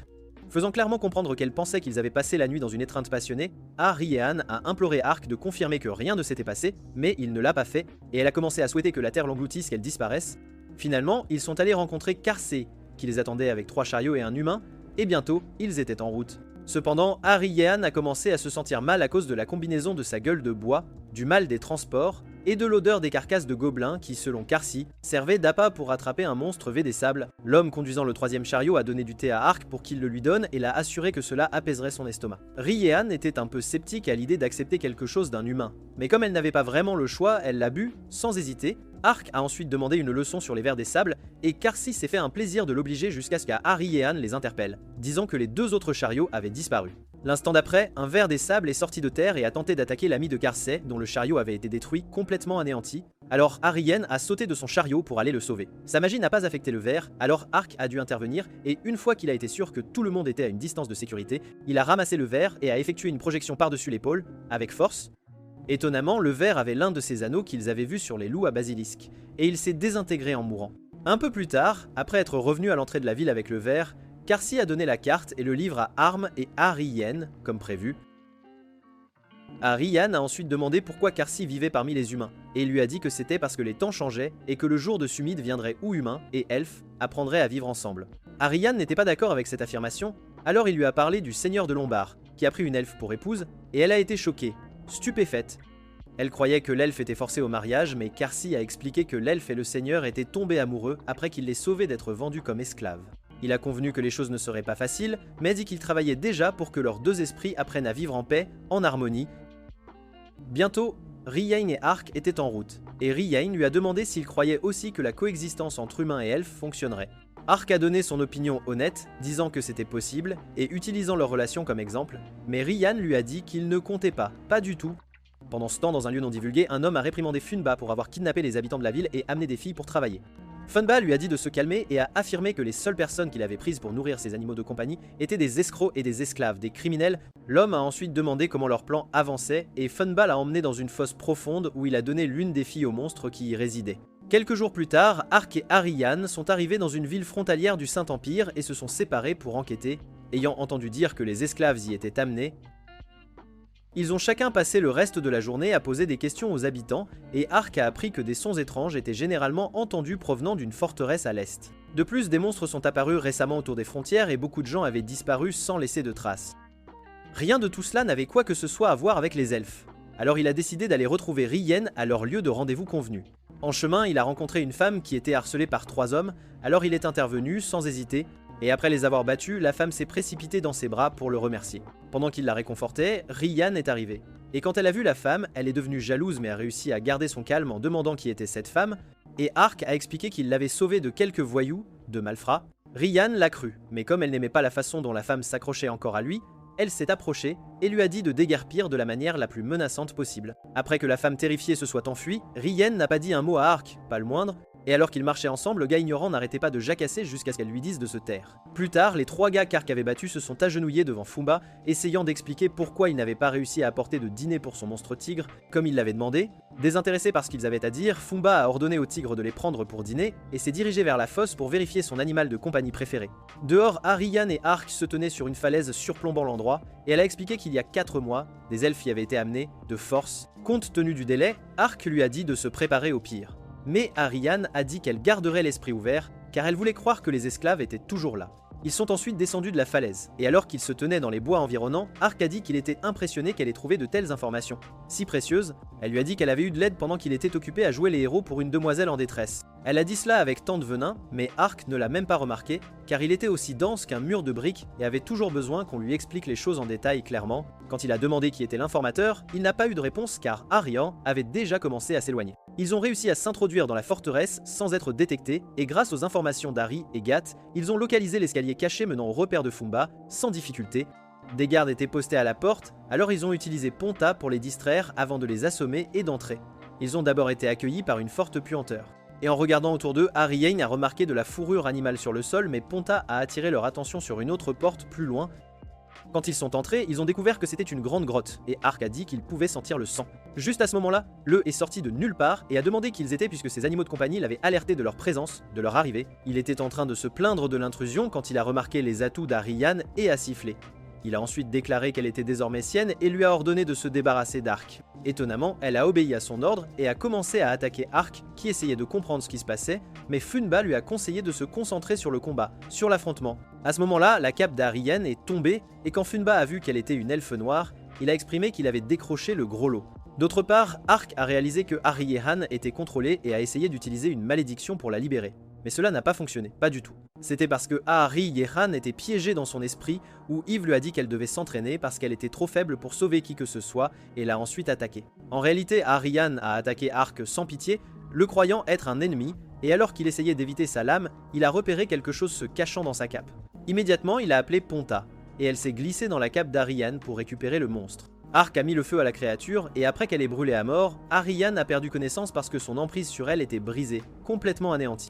faisant clairement comprendre qu'elle pensait qu'ils avaient passé la nuit dans une étreinte passionnée. Riyen a imploré Ark de confirmer que rien ne s'était passé, mais il ne l'a pas fait, et elle a commencé à souhaiter que la terre l'engloutisse, qu'elle disparaisse. Finalement, ils sont allés rencontrer Karsey, qui les attendait avec 3 chariots et un humain, et bientôt, ils étaient en route. Cependant, Riyen a commencé à se sentir mal à cause de la combinaison de sa gueule de bois, du mal des transports, et de l'odeur des carcasses de gobelins qui, selon Karsi, servaient d'appât pour attraper un monstre V des sables. L'homme conduisant le 3e chariot a donné du thé à Ark pour qu'il le lui donne et l'a assuré que cela apaiserait son estomac. Riyen était un peu sceptique à l'idée d'accepter quelque chose d'un humain, mais comme elle n'avait pas vraiment le choix, elle l'a bu, sans hésiter. Ark a ensuite demandé une leçon sur les vers des sables, et Karsi s'est fait un plaisir de l'obliger jusqu'à ce qu'Riyen les interpelle, disant que les 2 autres chariots avaient disparu. L'instant d'après, un ver des sables est sorti de terre et a tenté d'attaquer l'ami de Karsey, dont le chariot avait été détruit, complètement anéanti. Alors Riyen a sauté de son chariot pour aller le sauver. Sa magie n'a pas affecté le ver, alors Ark a dû intervenir, et une fois qu'il a été sûr que tout le monde était à une distance de sécurité, il a ramassé le ver et a effectué une projection par-dessus l'épaule, avec force. Étonnamment, le ver avait l'un de ces anneaux qu'ils avaient vus sur les loups à basilisque, et il s'est désintégré en mourant. Un peu plus tard, après être revenu à l'entrée de la ville avec le ver, Karsi a donné la carte et le livre à Arm et Riyen, comme prévu. Riyen a ensuite demandé pourquoi Karsi vivait parmi les humains, et il lui a dit que c'était parce que les temps changeaient et que le jour de Sumid viendrait où humains et elfes apprendraient à vivre ensemble. Riyen n'était pas d'accord avec cette affirmation, alors il lui a parlé du seigneur de Lombard, qui a pris une elfe pour épouse, et elle a été choquée, stupéfaite. Elle croyait que l'elfe était forcé au mariage, mais Karsi a expliqué que l'elfe et le seigneur étaient tombés amoureux après qu'il les sauvait d'être vendus comme esclaves. Il a convenu que les choses ne seraient pas faciles, mais dit qu'il travaillait déjà pour que leurs 2 esprits apprennent à vivre en paix, en harmonie. Bientôt, Riyen et Ark étaient en route, et Riyen lui a demandé s'il croyait aussi que la coexistence entre humains et elfes fonctionnerait. Ark a donné son opinion honnête, disant que c'était possible, et utilisant leur relation comme exemple, mais Riyen lui a dit qu'il ne comptait pas du tout. Pendant ce temps, dans un lieu non divulgué, un homme a réprimandé Funba pour avoir kidnappé les habitants de la ville et amené des filles pour travailler. Funba lui a dit de se calmer et a affirmé que les seules personnes qu'il avait prises pour nourrir ses animaux de compagnie étaient des escrocs et des esclaves, des criminels. L'homme a ensuite demandé comment leur plan avançait et Funba l'a emmené dans une fosse profonde où il a donné l'une des filles au monstre qui y résidait. Quelques jours plus tard, Ark et Riyen sont arrivés dans une ville frontalière du Saint-Empire et se sont séparés pour enquêter. Ayant entendu dire que les esclaves y étaient amenés, ils ont chacun passé le reste de la journée à poser des questions aux habitants, et Ark a appris que des sons étranges étaient généralement entendus provenant d'une forteresse à l'est. De plus, des monstres sont apparus récemment autour des frontières et beaucoup de gens avaient disparu sans laisser de traces. Rien de tout cela n'avait quoi que ce soit à voir avec les elfes. Alors il a décidé d'aller retrouver Riyen à leur lieu de rendez-vous convenu. En chemin, il a rencontré une femme qui était harcelée par 3 hommes, alors il est intervenu, sans hésiter. Et après les avoir battus, la femme s'est précipitée dans ses bras pour le remercier. Pendant qu'il la réconfortait, Ryan est arrivée. Et quand elle a vu la femme, elle est devenue jalouse mais a réussi à garder son calme en demandant qui était cette femme, et Ark a expliqué qu'il l'avait sauvée de quelques voyous, de malfrats. Ryan l'a cru, mais comme elle n'aimait pas la façon dont la femme s'accrochait encore à lui, elle s'est approchée et lui a dit de déguerpir de la manière la plus menaçante possible. Après que la femme terrifiée se soit enfuie, Ryan n'a pas dit un mot à Ark, pas le moindre, et alors qu'ils marchaient ensemble, le gars ignorant n'arrêtait pas de jacasser jusqu'à ce qu'elle lui dise de se taire. Plus tard, les 3 gars qu'Ark avait battus se sont agenouillés devant Fumba, essayant d'expliquer pourquoi il n'avait pas réussi à apporter de dîner pour son monstre tigre, comme il l'avait demandé. Désintéressé par ce qu'ils avaient à dire, Fumba a ordonné au tigre de les prendre pour dîner, et s'est dirigé vers la fosse pour vérifier son animal de compagnie préféré. Dehors, Ariane et Ark se tenaient sur une falaise surplombant l'endroit, et elle a expliqué qu'il y a 4 mois, des elfes y avaient été amenés, de force. Compte tenu du délai, Ark lui a dit de se préparer au pire. Mais Ariane a dit qu'elle garderait l'esprit ouvert, car elle voulait croire que les esclaves étaient toujours là. Ils sont ensuite descendus de la falaise, et alors qu'ils se tenaient dans les bois environnants, Ark a dit qu'il était impressionné qu'elle ait trouvé de telles informations. Si précieuses, elle lui a dit qu'elle avait eu de l'aide pendant qu'il était occupé à jouer les héros pour une demoiselle en détresse. Elle a dit cela avec tant de venin, mais Ark ne l'a même pas remarqué, car il était aussi dense qu'un mur de briques et avait toujours besoin qu'on lui explique les choses en détail clairement. Quand il a demandé qui était l'informateur, il n'a pas eu de réponse car Arian avait déjà commencé à s'éloigner. Ils ont réussi à s'introduire dans la forteresse sans être détectés, et grâce aux informations d'Ari et Gat, ils ont localisé l'escalier caché menant au repère de Fumba, sans difficulté. Des gardes étaient postés à la porte, alors ils ont utilisé Ponta pour les distraire avant de les assommer et d'entrer. Ils ont d'abord été accueillis par une forte puanteur. Et en regardant autour d'eux, Ariane a remarqué de la fourrure animale sur le sol, mais Ponta a attiré leur attention sur une autre porte plus loin. Quand ils sont entrés, ils ont découvert que c'était une grande grotte, et Ark a dit qu'il pouvait sentir le sang. Juste à ce moment-là, le est sorti de nulle part et a demandé qui ils étaient puisque ses animaux de compagnie l'avaient alerté de leur présence, de leur arrivée. Il était en train de se plaindre de l'intrusion quand il a remarqué les atouts d'Ariane et a sifflé. Il a ensuite déclaré qu'elle était désormais sienne et lui a ordonné de se débarrasser d'Ark. Étonnamment, elle a obéi à son ordre et a commencé à attaquer Ark qui essayait de comprendre ce qui se passait, mais Funba lui a conseillé de se concentrer sur le combat, sur l'affrontement. À ce moment-là, la cape d'Ariane est tombée et quand Funba a vu qu'elle était une elfe noire, il a exprimé qu'il avait décroché le gros lot. D'autre part, Ark a réalisé que Ariyehan était contrôlée et a essayé d'utiliser une malédiction pour la libérer. Mais cela n'a pas fonctionné, pas du tout. C'était parce que Ariyehan était piégée dans son esprit où Yves lui a dit qu'elle devait s'entraîner parce qu'elle était trop faible pour sauver qui que ce soit et l'a ensuite attaqué. En réalité, Ariane a attaqué Ark sans pitié, le croyant être un ennemi, et alors qu'il essayait d'éviter sa lame, il a repéré quelque chose se cachant dans sa cape. Immédiatement, il a appelé Ponta, et elle s'est glissée dans la cape d'Ariane pour récupérer le monstre. Ark a mis le feu à la créature, et après qu'elle ait brûlé à mort, Ariane a perdu connaissance parce que son emprise sur elle était brisée, complètement anéantie.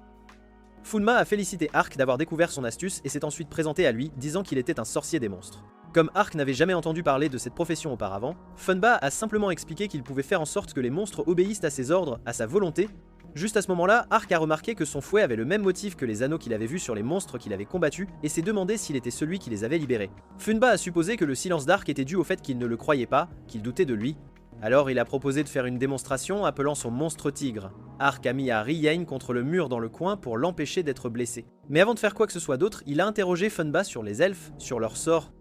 Funma a félicité Ark d'avoir découvert son astuce et s'est ensuite présenté à lui, disant qu'il était un sorcier des monstres. Comme Ark n'avait jamais entendu parler de cette profession auparavant, Funba a simplement expliqué qu'il pouvait faire en sorte que les monstres obéissent à ses ordres, à sa volonté. Juste à ce moment-là, Ark a remarqué que son fouet avait le même motif que les anneaux qu'il avait vus sur les monstres qu'il avait combattus et s'est demandé s'il était celui qui les avait libérés. Funba a supposé que le silence d'Ark était dû au fait qu'il ne le croyait pas, qu'il doutait de lui. Alors il a proposé de faire une démonstration appelant son monstre tigre. Ark a mis Ariane contre le mur dans le coin pour l'empêcher d'être blessé. Mais avant de faire quoi que ce soit d'autre, il a interrogé Funba sur les elfes, sur leur sort.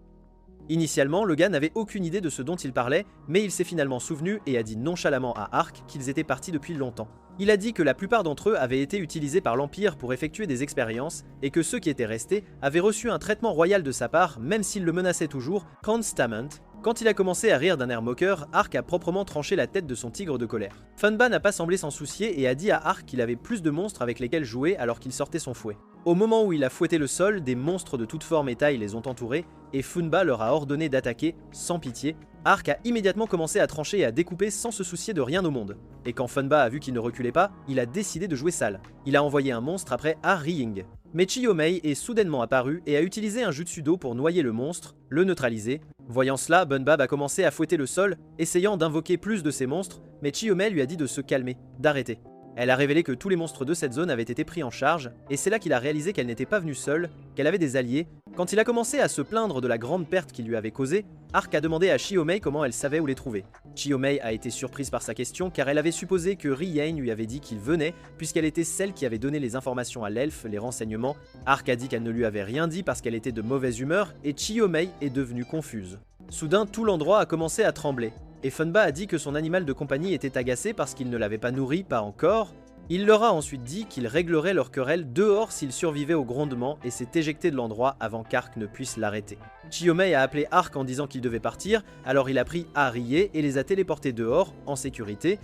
Initialement, le gars n'avait aucune idée de ce dont il parlait, mais il s'est finalement souvenu et a dit nonchalamment à Ark qu'ils étaient partis depuis longtemps. Il a dit que la plupart d'entre eux avaient été utilisés par l'Empire pour effectuer des expériences, et que ceux qui étaient restés avaient reçu un traitement royal de sa part, même s'il le menaçait toujours, constamment. Quand il a commencé à rire d'un air moqueur, Ark a proprement tranché la tête de son tigre de colère. Funba n'a pas semblé s'en soucier et a dit à Ark qu'il avait plus de monstres avec lesquels jouer alors qu'il sortait son fouet. Au moment où il a fouetté le sol, des monstres de toute forme et taille les ont entourés, et Funba leur a ordonné d'attaquer, sans pitié. Ark a immédiatement commencé à trancher et à découper sans se soucier de rien au monde. Et quand Funba a vu qu'il ne reculait pas, il a décidé de jouer sale. Il a envoyé un monstre après Ari-Ying. Mais Chiyomei est soudainement apparu et a utilisé un jutsu d'eau pour noyer le monstre, le neutraliser. Voyant cela, Bunbab a commencé à fouetter le sol, essayant d'invoquer plus de ces monstres, mais Chiyomei lui a dit de se calmer, d'arrêter. Elle a révélé que tous les monstres de cette zone avaient été pris en charge, et c'est là qu'il a réalisé qu'elle n'était pas venue seule, qu'elle avait des alliés. Quand il a commencé à se plaindre de la grande perte qu'il lui avait causée, Ark a demandé à Chiyomei comment elle savait où les trouver. Chiyomei a été surprise par sa question car elle avait supposé que Riane lui avait dit qu'il venait, puisqu'elle était celle qui avait donné les informations à l'elfe, les renseignements. Ark a dit qu'elle ne lui avait rien dit parce qu'elle était de mauvaise humeur, et Chiyomei est devenue confuse. Soudain, tout l'endroit a commencé à trembler. Et Funba a dit que son animal de compagnie était agacé parce qu'il ne l'avait pas nourri, pas encore. Il leur a ensuite dit qu'il réglerait leur querelle dehors s'ils survivaient au grondement et s'est éjecté de l'endroit avant qu'Ark ne puisse l'arrêter. Chiyomei a appelé Ark en disant qu'il devait partir, alors il a pris Harie et les a téléportés dehors, en sécurité.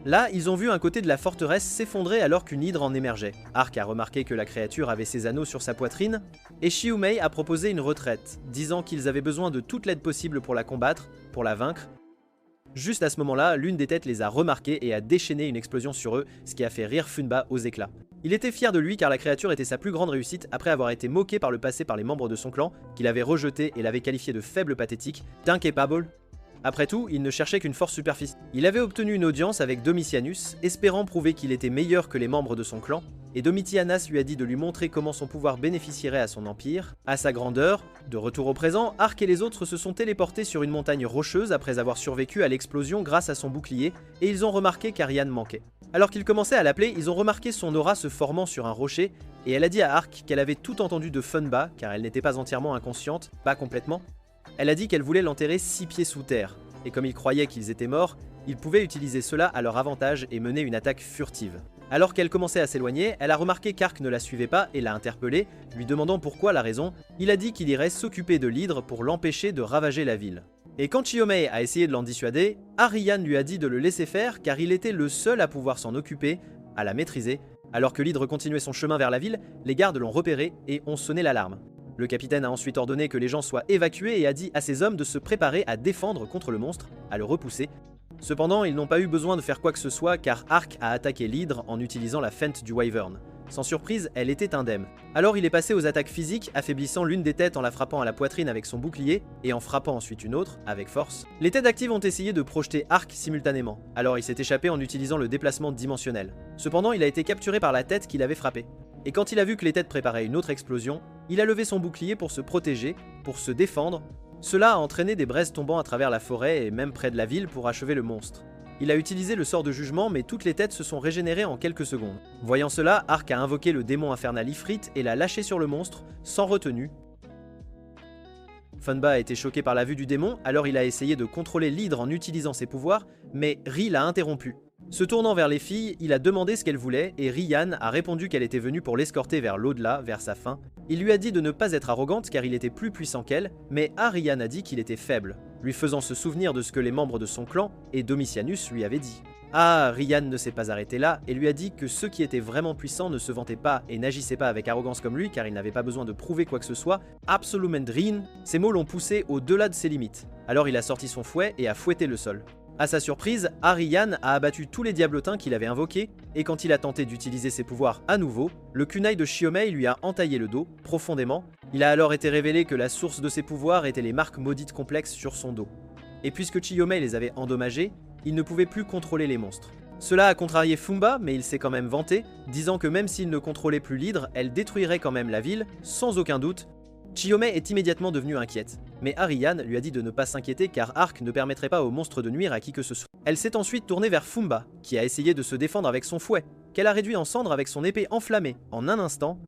Là, ils ont vu un côté de la forteresse s'effondrer alors qu'une hydre en émergeait. Ark a remarqué que la créature avait ses anneaux sur sa poitrine, et Chiyomei a proposé une retraite, disant qu'ils avaient besoin de toute l'aide possible pour la combattre, pour la vaincre. Juste à ce moment-là, l'une des têtes les a remarqués et a déchaîné une explosion sur eux, ce qui a fait rire Funba aux éclats. Il était fier de lui car la créature était sa plus grande réussite après avoir été moqué par le passé par les membres de son clan, qu'il avait rejeté et l'avait qualifié de faible pathétique, d'incapable. Après tout, il ne cherchait qu'une force superficielle. Il avait obtenu une audience avec Domitianus, espérant prouver qu'il était meilleur que les membres de son clan, et Domitianus lui a dit de lui montrer comment son pouvoir bénéficierait à son empire, à sa grandeur. De retour au présent, Ark et les autres se sont téléportés sur une montagne rocheuse après avoir survécu à l'explosion grâce à son bouclier, et ils ont remarqué qu'Ariane manquait. Alors qu'ils commençaient à l'appeler, ils ont remarqué son aura se formant sur un rocher, et elle a dit à Ark qu'elle avait tout entendu de Funba, car elle n'était pas entièrement inconsciente, pas complètement. Elle a dit qu'elle voulait l'enterrer 6 pieds sous terre, et comme ils croyaient qu'ils étaient morts, ils pouvaient utiliser cela à leur avantage et mener une attaque furtive. Alors qu'elle commençait à s'éloigner, elle a remarqué qu'Ark ne la suivait pas et l'a interpellé, lui demandant pourquoi la raison. Il a dit qu'il irait s'occuper de l'hydre pour l'empêcher de ravager la ville. Et quand Chiyomei a essayé de l'en dissuader, Ariane lui a dit de le laisser faire car il était le seul à pouvoir s'en occuper, à la maîtriser. Alors que l'hydre continuait son chemin vers la ville, les gardes l'ont repéré et ont sonné l'alarme. Le capitaine a ensuite ordonné que les gens soient évacués et a dit à ses hommes de se préparer à défendre contre le monstre, à le repousser. Cependant, ils n'ont pas eu besoin de faire quoi que ce soit car Ark a attaqué l'hydre en utilisant la feinte du Wyvern. Sans surprise, elle était indemne. Alors il est passé aux attaques physiques, affaiblissant l'une des têtes en la frappant à la poitrine avec son bouclier, et en frappant ensuite une autre, avec force. Les têtes actives ont essayé de projeter Ark simultanément, alors il s'est échappé en utilisant le déplacement dimensionnel. Cependant, il a été capturé par la tête qui l'avait frappé. Et quand il a vu que les têtes préparaient une autre explosion, il a levé son bouclier pour se protéger, pour se défendre. Cela a entraîné des braises tombant à travers la forêt et même près de la ville pour achever le monstre. Il a utilisé le sort de jugement, mais toutes les têtes se sont régénérées en quelques secondes. Voyant cela, Ark a invoqué le démon infernal Ifrit et l'a lâché sur le monstre, sans retenue. Funba a été choqué par la vue du démon, alors il a essayé de contrôler l'hydre en utilisant ses pouvoirs, mais Ri l'a interrompu. Se tournant vers les filles, il a demandé ce qu'elle voulait et Rian a répondu qu'elle était venue pour l'escorter vers l'au-delà, vers sa fin. Il lui a dit de ne pas être arrogante car il était plus puissant qu'elle, mais Ariane a dit qu'il était faible, lui faisant se souvenir de ce que les membres de son clan et Domitianus lui avaient dit. Ah, Rian ne s'est pas arrêté là et lui a dit que ceux qui étaient vraiment puissants ne se vantaient pas et n'agissaient pas avec arrogance comme lui car il n'avait pas besoin de prouver quoi que ce soit. Absolument. Ces mots l'ont poussé au-delà de ses limites. Alors il a sorti son fouet et a fouetté le sol. À sa surprise, Ariane a abattu tous les diablotins qu'il avait invoqués, et quand il a tenté d'utiliser ses pouvoirs à nouveau, le kunai de Chiyomei lui a entaillé le dos, profondément. Il a alors été révélé que la source de ses pouvoirs était les marques maudites complexes sur son dos. Et puisque Chiyomei les avait endommagés, il ne pouvait plus contrôler les monstres. Cela a contrarié Funba, mais il s'est quand même vanté, disant que même s'il ne contrôlait plus l'hydre, elle détruirait quand même la ville, sans aucun doute. Chiyomei est immédiatement devenue inquiète, mais Ariane lui a dit de ne pas s'inquiéter car Ark ne permettrait pas au monstre de nuire à qui que ce soit. Elle s'est ensuite tournée vers Funba, qui a essayé de se défendre avec son fouet, qu'elle a réduit en cendres avec son épée enflammée, en un instant.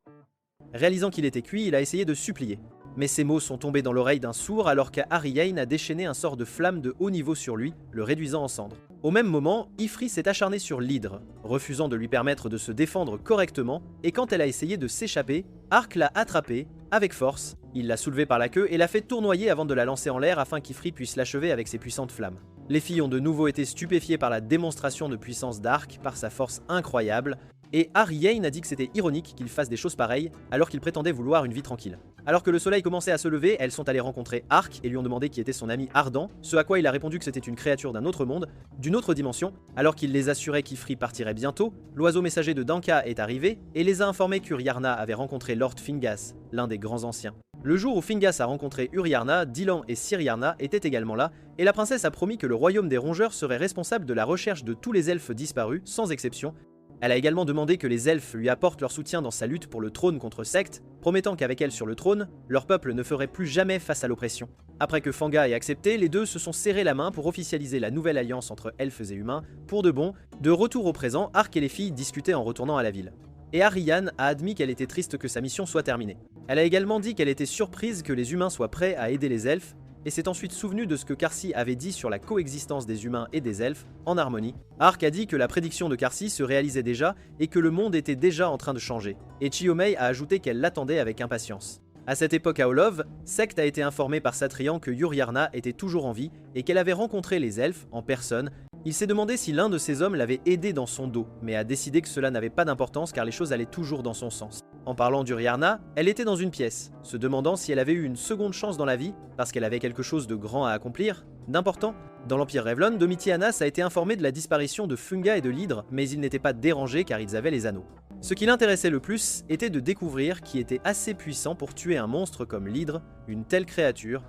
Réalisant qu'il était cuit, il a essayé de supplier. Mais ces mots sont tombés dans l'oreille d'un sourd alors qu'Ariane a déchaîné un sort de flamme de haut niveau sur lui, le réduisant en cendres. Au même moment, Ifrit s'est acharné sur l'hydre, refusant de lui permettre de se défendre correctement, et quand elle a essayé de s'échapper, Ark l'a attrapée, avec force, il l'a soulevée par la queue et l'a fait tournoyer avant de la lancer en l'air afin qu'Ifrit puisse l'achever avec ses puissantes flammes. Les filles ont de nouveau été stupéfiées par la démonstration de puissance d'Ark, par sa force incroyable, et Ariane a dit que c'était ironique qu'il fasse des choses pareilles alors qu'il prétendait vouloir une vie tranquille. Alors que le soleil commençait à se lever, elles sont allées rencontrer Ark et lui ont demandé qui était son ami Ardent, ce à quoi il a répondu que c'était une créature d'un autre monde, d'une autre dimension. Alors qu'il les assurait qu'Ifrit partirait bientôt, l'oiseau messager de Danka est arrivé et les a informés qu'Uriarna avait rencontré Lord Fingas, l'un des grands anciens. Le jour où Fingas a rencontré Uriarna, Dylan et Ciriarna étaient également là, et la princesse a promis que le royaume des rongeurs serait responsable de la recherche de tous les elfes disparus, sans exception. Elle a également demandé que les elfes lui apportent leur soutien dans sa lutte pour le trône contre Sect, promettant qu'avec elle sur le trône, leur peuple ne ferait plus jamais face à l'oppression. Après que Fanga ait accepté, les deux se sont serrés la main pour officialiser la nouvelle alliance entre elfes et humains. Pour de bon, de retour au présent, Ark et les filles discutaient en retournant à la ville. Et Ariane a admis qu'elle était triste que sa mission soit terminée. Elle a également dit qu'elle était surprise que les humains soient prêts à aider les elfes, et s'est ensuite souvenu de ce que Karsi avait dit sur la coexistence des humains et des elfes en harmonie. Ark a dit que la prédiction de Karsi se réalisait déjà et que le monde était déjà en train de changer, et Chiomei a ajouté qu'elle l'attendait avec impatience. À cette époque à Olov, Sect a été informé par Satrian que Yuriarna était toujours en vie et qu'elle avait rencontré les elfes en personne. Il s'est demandé si l'un de ces hommes l'avait aidé dans son dos, mais a décidé que cela n'avait pas d'importance car les choses allaient toujours dans son sens. En parlant d'Yuriarna, elle était dans une pièce, se demandant si elle avait eu une seconde chance dans la vie, parce qu'elle avait quelque chose de grand à accomplir, d'important. Dans l'Empire Revlon, Domitianas a été informé de la disparition de Funga et de l'Hydre, mais ils n'étaient pas dérangés car ils avaient les anneaux. Ce qui l'intéressait le plus était de découvrir qui était assez puissant pour tuer un monstre comme l'Hydre, une telle créature.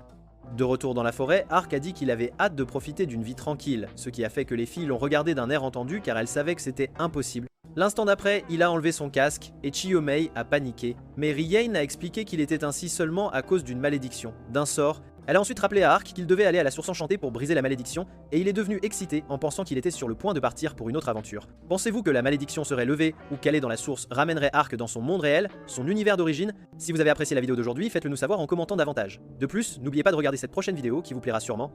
De retour dans la forêt, Ark a dit qu'il avait hâte de profiter d'une vie tranquille, ce qui a fait que les filles l'ont regardé d'un air entendu car elles savaient que c'était impossible. L'instant d'après, il a enlevé son casque et Chiomei a paniqué, mais Riain a expliqué qu'il était ainsi seulement à cause d'une malédiction, d'un sort. Elle a ensuite rappelé à Ark qu'il devait aller à la source enchantée pour briser la malédiction, et il est devenu excité en pensant qu'il était sur le point de partir pour une autre aventure. Pensez-vous que la malédiction serait levée ou qu'aller dans la source ramènerait Ark dans son monde réel, son univers d'origine? Si vous avez apprécié la vidéo d'aujourd'hui, faites-le nous savoir en commentant davantage. De plus, n'oubliez pas de regarder cette prochaine vidéo qui vous plaira sûrement.